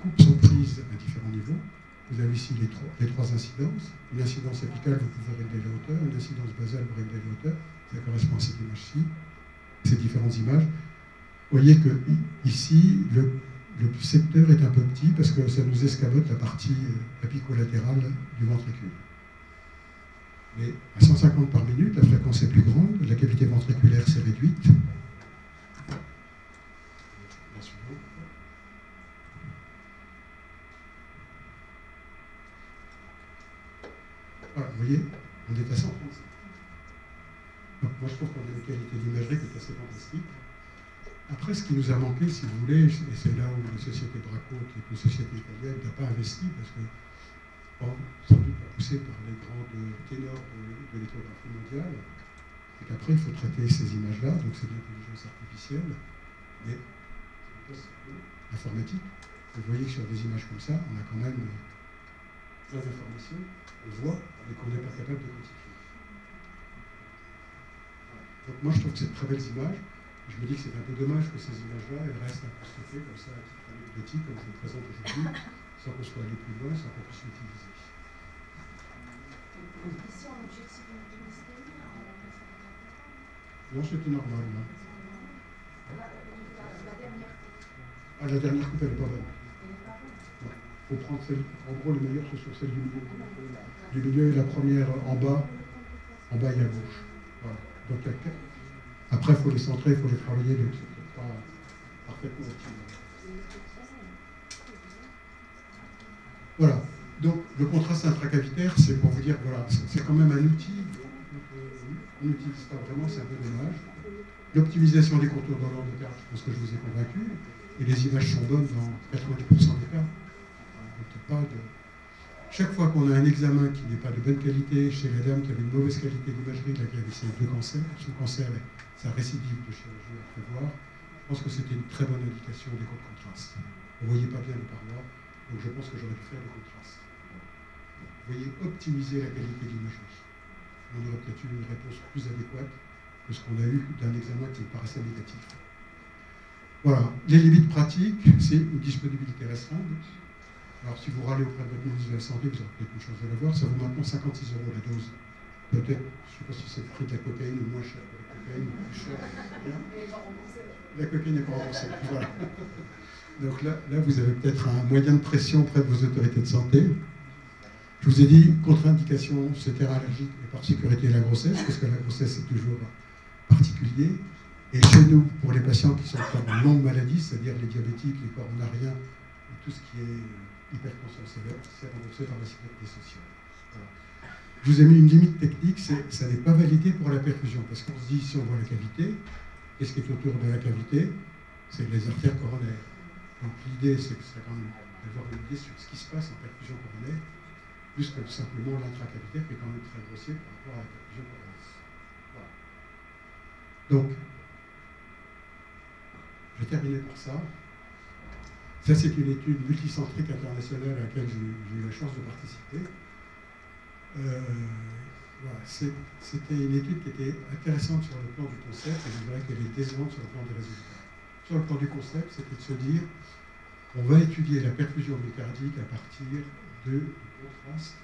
coupes sont prises à différents niveaux. Vous avez ici les trois incidences. Une incidence apicale, vous pouvez régler la hauteur. Une incidence basale, vous réglez la hauteur. Ça correspond à cette image-ci, ces différentes images. Vous voyez que ici, le secteur est un peu petit parce que ça nous escamote la partie apicolatérale du ventricule. Mais à 150 par minute, la fréquence est plus grande, la cavité ventriculaire s'est réduite. La suivante. Voilà, vous voyez, on est à 135. Donc moi je trouve qu'on a une qualité d'imagerie qui est assez fantastique. Après, ce qui nous a manqué, si vous voulez, et c'est là où la société Bracco, qui est une société italienne, n'a pas investi, parce que, bon, sans doute pas poussé par les grands ténors de l'échographie mondiale, c'est qu'après, il faut traiter ces images-là, donc c'est de l'intelligence artificielle, mais informatique. Vous voyez que sur des images comme ça, on a quand même plein d'informations, on voit, mais qu'on n'est pas capable de quantifier. Donc moi, je trouve que c'est de très belles images. Je me dis que c'est un peu dommage que ces images-là, elles restent un peu stockées comme ça, à titre anecdotique, comme je le présente aujourd'hui, sans qu'on soit allé plus loin, sans qu'on puisse l'utiliser. Ici, en objectif unique, non, c'était normal. Non. la dernière coupe. Ah, la dernière coupe, elle n'est pas bonne. Il faut prendre celle, en gros, les meilleures, ce sont celles du milieu. Du milieu et la première en bas et à gauche. Voilà. Donc, après, il faut les centrer, il faut les travailler, donc c'est pas parfaitement optimal. Voilà. Donc, le contraste intracavitaire, c'est pour vous dire, voilà, c'est quand même un outil. On n'utilise pas vraiment, c'est un peu dommage. L'optimisation des contours de l'endocarde, je pense que je vous ai convaincu, et les images sont bonnes dans 90% des cas. Donc, pas de... Chaque fois qu'on a un examen qui n'est pas de bonne qualité, chez la dame qui avait une mauvaise qualité d'imagerie, là qui avait ses 2 cancers, son cancer et sa récidive de chirurgie à prévoir, je pense que c'était une très bonne indication des cours de contraste. On ne voyait pas bien les parois, donc je pense que j'aurais dû faire le contraste. Vous voyez, optimiser la qualité de l'imagerie. On aurait peut-être eu une réponse plus adéquate que ce qu'on a eu d'un examen qui me paraissait négatif. Voilà. Les limites pratiques, c'est une disponibilité restreinte. Alors, si vous râlez auprès de votre ministre de la Santé, vous aurez peut-être une chance de l'avoir. Ça vaut maintenant 56 € la dose. Peut-être, je ne sais pas si c'est le prix de la cocaïne ou moins cher que la cocaïne, ou plus cher. La cocaïne n'est pas remboursée. Voilà. Donc là, vous avez peut-être un moyen de pression auprès de vos autorités de santé. Je vous ai dit, contre-indication, c'est allergique et par sécurité la grossesse, parce que la grossesse est toujours particulier. Et chez nous, pour les patients qui sont en longue maladie, c'est-à-dire les diabétiques, les coronariens, et tout ce qui est hypertension sévère, c'est remboursé par la sécurité sociale. Voilà. Je vous ai mis une limite technique, ça n'est pas validé pour la perfusion, parce qu'on se dit, si on voit la cavité, qu'est-ce qui est autour de la cavité? C'est les artères coronaires. Donc l'idée, c'est que ça quand même d'avoir une idée sur ce qui se passe en perfusion coronaire, plus que simplement l'intracavitaire qui est quand même très grossier par rapport à la perfusion coronaire. Voilà. Donc, je vais terminer par ça. Ça, c'est une étude multicentrique internationale à laquelle j'ai eu la chance de participer. Voilà, c'était une étude qui était intéressante sur le plan du concept, et je dirais qu'elle est décevante sur le plan des résultats. Sur le plan du concept, c'était de se dire, on va étudier la perfusion myocardique à partir du contraste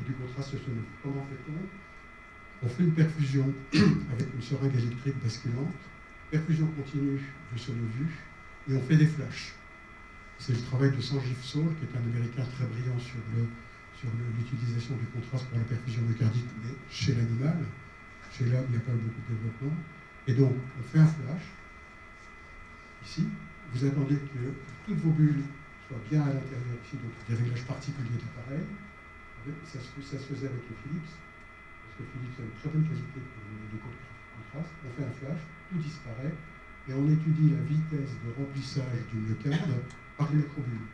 et du contraste sonovique. Comment fait-on? On fait une perfusion avec une seringue électrique basculante, perfusion continue du sonovus, et on fait des flashs. C'est le travail de Sanjeev Saul, qui est un Américain très brillant sur l'utilisation du contraste pour la perfusion myocardique, mais chez l'animal. Chez l'homme, il n'y a pas beaucoup de développement. Et donc, on fait un flash, ici. Vous attendez que toutes vos bulles soient bien à l'intérieur ici, donc des réglages particuliers d'appareil. Ça se faisait avec le Philips, parce que Philips a une très bonne qualité de contraste. On fait un flash, tout disparaît, et on étudie la vitesse de remplissage du myocarde par les microbules.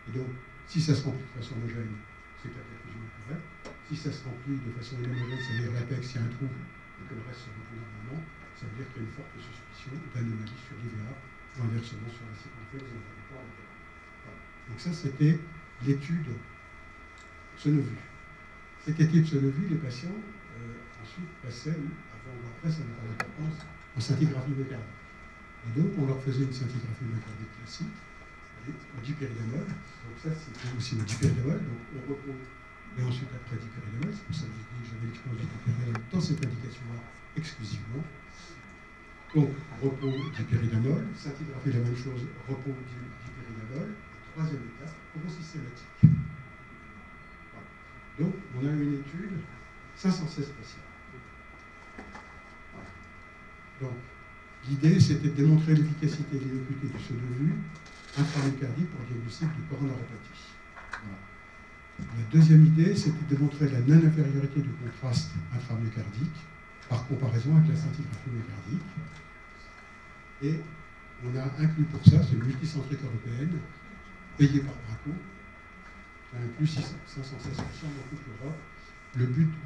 Et donc, si ça se remplit de façon homogène, c'est que la perfusion est correcte. Si ça se remplit de façon homogène, c'est-à-dire l'apex, il y a un trou, et que le reste se remplit normalement, ça veut dire qu'il y a une forte suspicion d'anomalie sur l'IVA, ou inversement sur la circonflexe dans un rapport latéral. Voilà. Donc ça, c'était l'étude sonovue. Cette étude sonovue, les patients ensuite passaient à ou après, ça n'a pas d'importance, en scintigraphie mécanique. Et donc, on leur faisait une scintigraphie mécanique classique, au dipyridamol. Donc ça, c'est aussi le dipyridamol, donc on repose, et ensuite après dipyridamol, c'est pour ça que j'ai dit que j'avais l'expérience du dipyridamol dans cette indication-là exclusivement. Donc, repos dipyridamol, scintigraphie la même chose, repos dipyridamol, et troisième étape, repos systématique. Voilà. Donc, on a une étude 516 patients. Voilà. Donc, l'idée, c'était de démontrer l'efficacité et l'innocuité du saut de vue intramyocardique pour le diagnostic de coronaropathie. Voilà. La deuxième idée, c'était de démontrer la non-infériorité du contraste intramyocardique par comparaison avec la scintigraphie myocardique. Et on a inclus pour ça, c'est une multicentrique européenne, payée par Bracco, qui a inclus 516 patients dans toute l'Europe.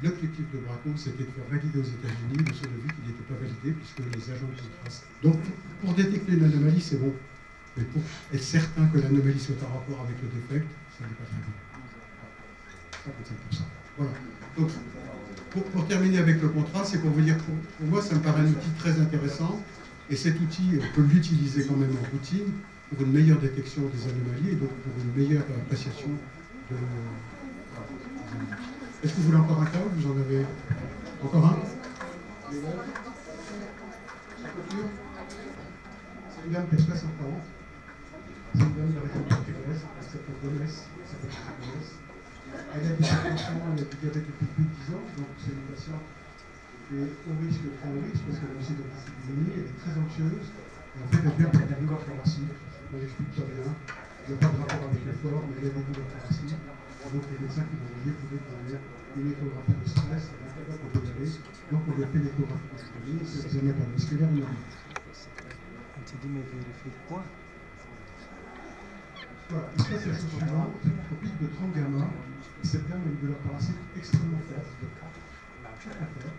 L'objectif de Bracco, c'était de faire valider aux États-Unis le saut de vue qui n'était pas validé, puisque les agents de contraste. Donc, pour détecter une anomalie, c'est bon. Mais pour être certain que l'anomalie soit en rapport avec le défect, ça n'est pas très bon. 55%. Voilà. Donc, pour terminer avec le contraste, c'est pour vous dire, pour moi, ça me paraît un outil très intéressant. Et cet outil, on peut l'utiliser quand même en routine pour une meilleure détection des anomalies et donc pour une meilleure appréciation de. Est-ce que vous voulez encore un cas? Vous en avez encore un? La clôture. C'est une dame qui a 60 ans. C'est une dame de la région portugaise. Elle s'appelle Gomes. Elle a des hypertension, elle a du diabète depuis plus de 10 ans. Donc c'est une patiente qui est au risque, très au risque, parce qu'elle a aussi de la dyslipidémie, elle est très anxieuse. Et en fait, elle perd la douleur thoracique. On l'explique pas bien. Il n'y a pas de rapport avec l'effort, mais il y a des douleurs thoraciques. Donc les médecins qui m'ont envoyé pouvaient donner une échographie de stress, elle est incapable de y aller. Donc on lui a fait l'échographie de stress, c'est l'examen cardiovasculaire immédiat. On s'est dit, mais vérifiez le point. Voilà, et ça c'est la chose suivante, au pic de 30 gamma, cette dame a une douleur thoracique extrêmement forte, très forte.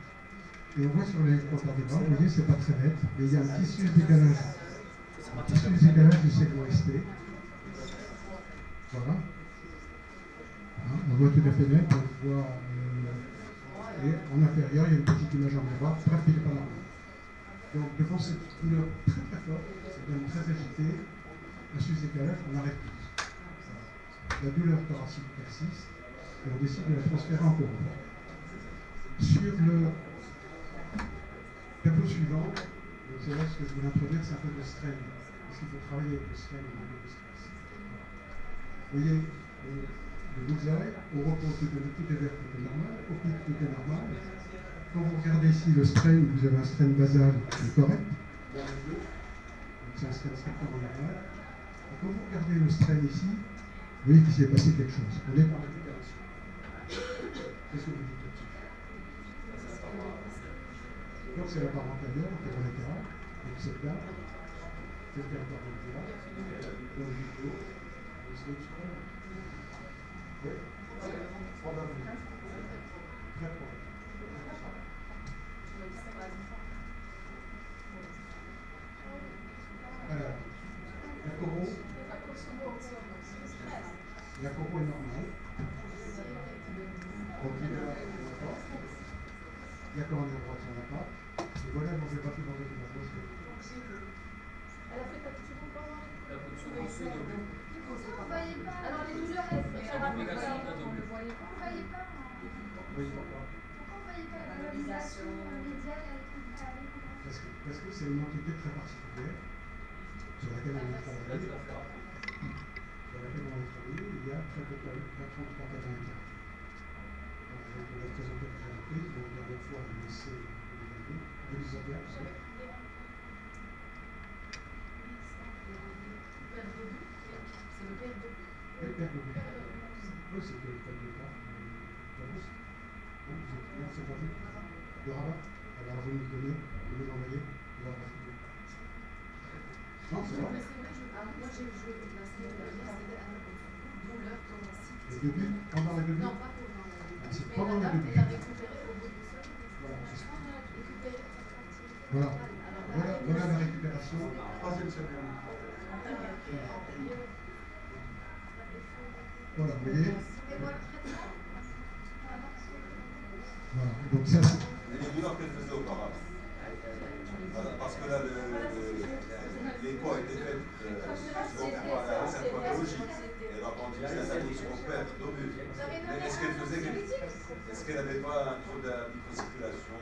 Et on voit sur l'électrocardiogramme, vous voyez, c'est pas très net, mais il y a un tissu décalage. Un tissu décalage du segment ST. Voilà. Hein, on voit tout à fait net, on voit. Et en inférieur, il y a une petite image en miroir, bref, il n'est pas normal. Donc, devant cette douleur très très forte, cette dame très agitée, un sus-décalage, on arrête tout. La douleur thoracique persiste et on décide de la transférer en courant. Sur le tableau suivant, c'est là ce que je voulais introduire, c'est un peu de strain. Parce qu'il faut travailler avec le strain et avec le stress. Vous voyez, le bullseye, au repos tout est vert, tout est normal, au pic tout est normal. Quand vous regardez ici le strain, vous avez un strain basal qui est correct. C'est un strain strictement normal. Et quand vous regardez le strain ici, vous voyez qu'il s'est passé quelque chose. On est en récupération. Qu'est-ce que vous dites là-dessus? Donc c'est la barre antérieure, antérolatérale, donc cette barre, c'est le barre antérieure, dans le vidéo, le slide scroll. Oui, probablement. Très probable. Alors, la coro. La coro est normale. Donc il est là, on n'a pas. La coronaire droite, on n'a pas. Et voilà, on ne fait pas tout dans la pose. Elle a fait ta petite seconde pendant La petite seconde, pourquoi on ne voyait pas? Alors les douleurs, on ne voyait pas. On ne voyait pas. Oui. Pourquoi on ne voyait pas la valorisation médiale à l'échographie? Parce que c'est une entité très particulière sur laquelle on a travaillé. Il y a très peu de 33 cas d'internes. On l'a présenté à la prise, donc la dernière fois, on a laissé Elisabeth. C'est le père de but. Le père de but. Oui, c'était le père de but. Non, c'est pas vu. Le rabat. Alors vous me donnez, vous me l'envoyez, vous l'aurez raffiné. Non, c'est vrai. Moi, j'ai joué la semaine dernière, c'était un douleur thoracique. Le début, pendant le début? Non, pas pendant le début. C'est pendant le début. Elle a récupéré au bout de ça. Voilà. Voilà la récupération. Troisième semaine. Voilà, vous voyez? Voilà, donc ça c'est. Les douleurs qu'elle faisait auparavant. super, tant mieux. Mais est-ce qu'elle faisait est-ce qu'elle n'avait pas un trop de la microcirculation?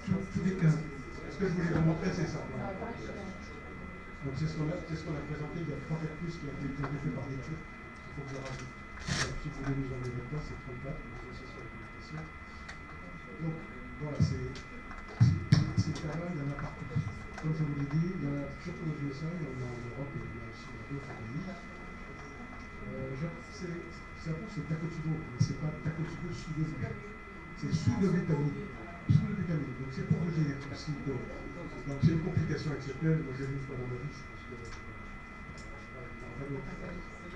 Tous les cas. Ce que je voulais vous montrer, c'est ça. Donc c'est ce qu'on a présenté. Il y a 3 cas de plus qui ont été fait par des Turcs. Il faut que je rajoute. Si vous voulez nous enlever votre place, c'est 34, les associations de communication. Donc voilà, ces cas-là, il y en a partout. Comme je vous l'ai dit, il y en a surtout aux USA, il y en a en Europe et il y en a aussi dans d'autres pays. C'est Takotsubo, mais ce n'est pas Takotsubo sous le vue. C'est sous le vitamine. Sous le vitamine. Donc c'est pour vous dire aussi que c'est une complication exceptionnelle. Moi j'ai vu une fois dans ma vie,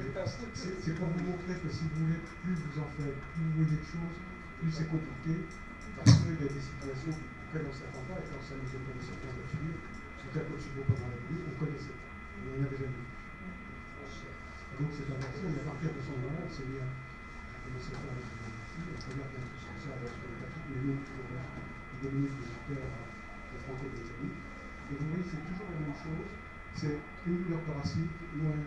je pense que c'est pour vous montrer que si vous voulez, plus vous en faites, plus vous voyez de choses, plus c'est compliqué, parce qu'il y a des situations auxquelles on ne s'attend pas, et quand ça nous est donné certains à suivre, c'est Takotsubo pendant la nuit, on connaissait, on en avait jamais vu. Donc c'est un vaccin, et à partir de ce moment-là, on s'est mis à commencer à faire la photographie, on regarde un peu ça sur le papier, les noms de Dominique Visiteur de franco-britannique. Et vous voyez, c'est toujours la même chose, c'est une douleur thoracique ou un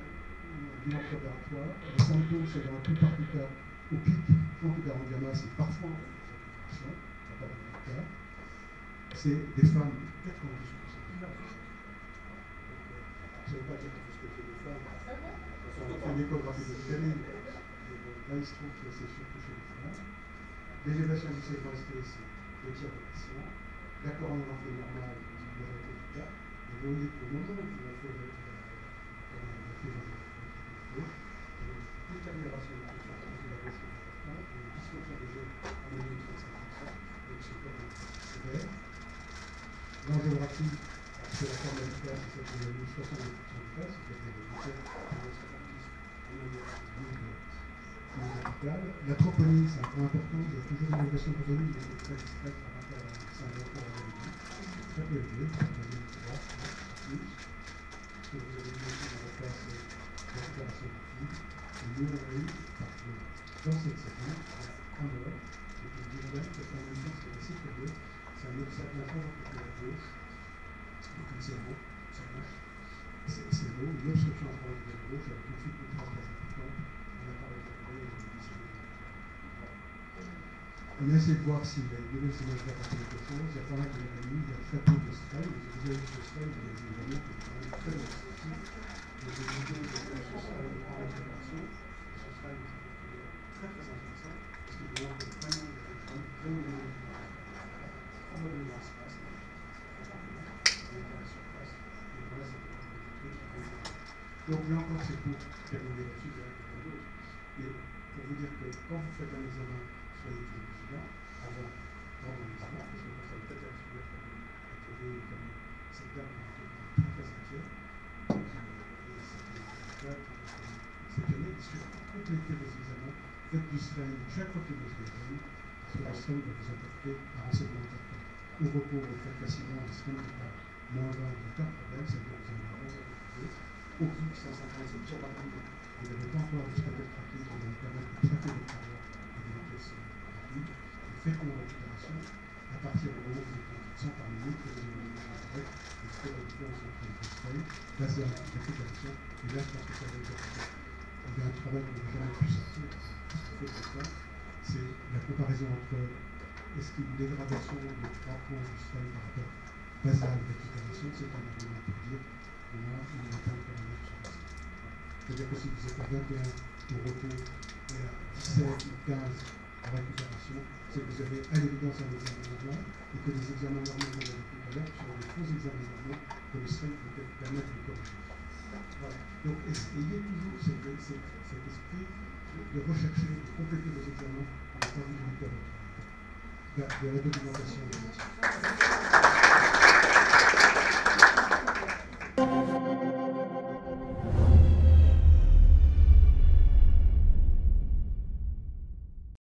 bilan préopératoire. Les symptômes, c'est dans la plupart du cas au pic, quantifiant gamma, c'est parfois en opération, pas dans le cas. C'est des femmes de 92%. Ça ne veut pas dire que ce que c'est des femmes. On fait une échographie de vitamine. Là, il se trouve que c'est surtout chez les femmes. L'élévation du segment ST, c'est le tiers des patients. La coronographie normale, c'est la majorité du cas. Et vous voyez qu'au moment où vous avez fait la détérioration de la fonction de la gauche et une dysfonction des jeux en moyenne de 35%, donc c'est quand même sévère. L'angiographie, c'est la forme médicale, c'est celle que vous avez eu 70% du cas, c'est-à-dire le médicale La troponine, c'est un point important. Il y a toujours une élévation de troponine, mais c'est très discrète par rapport à syndrome de la vie. Très peu élevé, plus. Ce que vous avez vu aussi dans la classe de récupération liquide, c'est mieux envahi parce que dans cette séquence, en Europe, c'est une dizaine, 90%, c'est assez curieux. C'est un observatoire qui est à gauche, donc le cerveau, ça marche. C'est l'eau, une obstruction à travers la gauche avec une fuite de trace très importante. On a essayé de voir s'il y a une nouvelle séquence d'apporter quelque chose. Il y a pas mal de mécanismes, il y a très peu de strain. Vous avez vu ce strain, vous avez vu que c'est quand même très restrictif. Donc les vidéos de ce strain en récupération, ce strain est très très intéressant parce qu'il vous montre vraiment probablement l'espace. Donc là encore, c'est pour terminer là-dessus, mais pour vous dire que quand vous faites un examen, soyez toujours vigilant avant l'examen, parce que ça peut être affilié comme cette dame qui est très très inquiète. Cette année, surtout compléter vos examens, faites du strain chaque fois que vous les faites, parce que le strain va vous apporter un renseignement important. Au repos, vous faites facilement un strain qui est à moins 20, il n'y a aucun problème, ça veut dire que vous avez un bon au bout de 150, c'est toujours rapide. Vous n'avez pas encore de spectacle rapide, vous allez permettre de traiter les travaux et des pièces rapides. Et faites une récupération à partir du moment où vous êtes en 100 par minute, vous avez une direct, et c'est la différence entre le spray, là c'est la récupération, et là je pense que ça va être important. Il y a un travail qu'on n'a jamais pu sortir, tout ce qu'on fait pour ça, c'est la comparaison entre est-ce qu'il y a une dégradation de 3 points du spray par rapport basal récupération, c'est un argument pour dire qu'on a une atteinte coronaire sur le site. C'est-à-dire que si vous êtes à 21 au repos et à 17 ou 15 en récupération, c'est que vous avez à l'évidence un examen normal et que les examens normaux que vous avez tout à l'heure sont des faux examens normaux que le stress peut peut-être permettre de corriger. Voilà. Donc ayez toujours cet esprit de rechercher, de compléter vos examens en étant vigilant à votre de la documentation des métiers.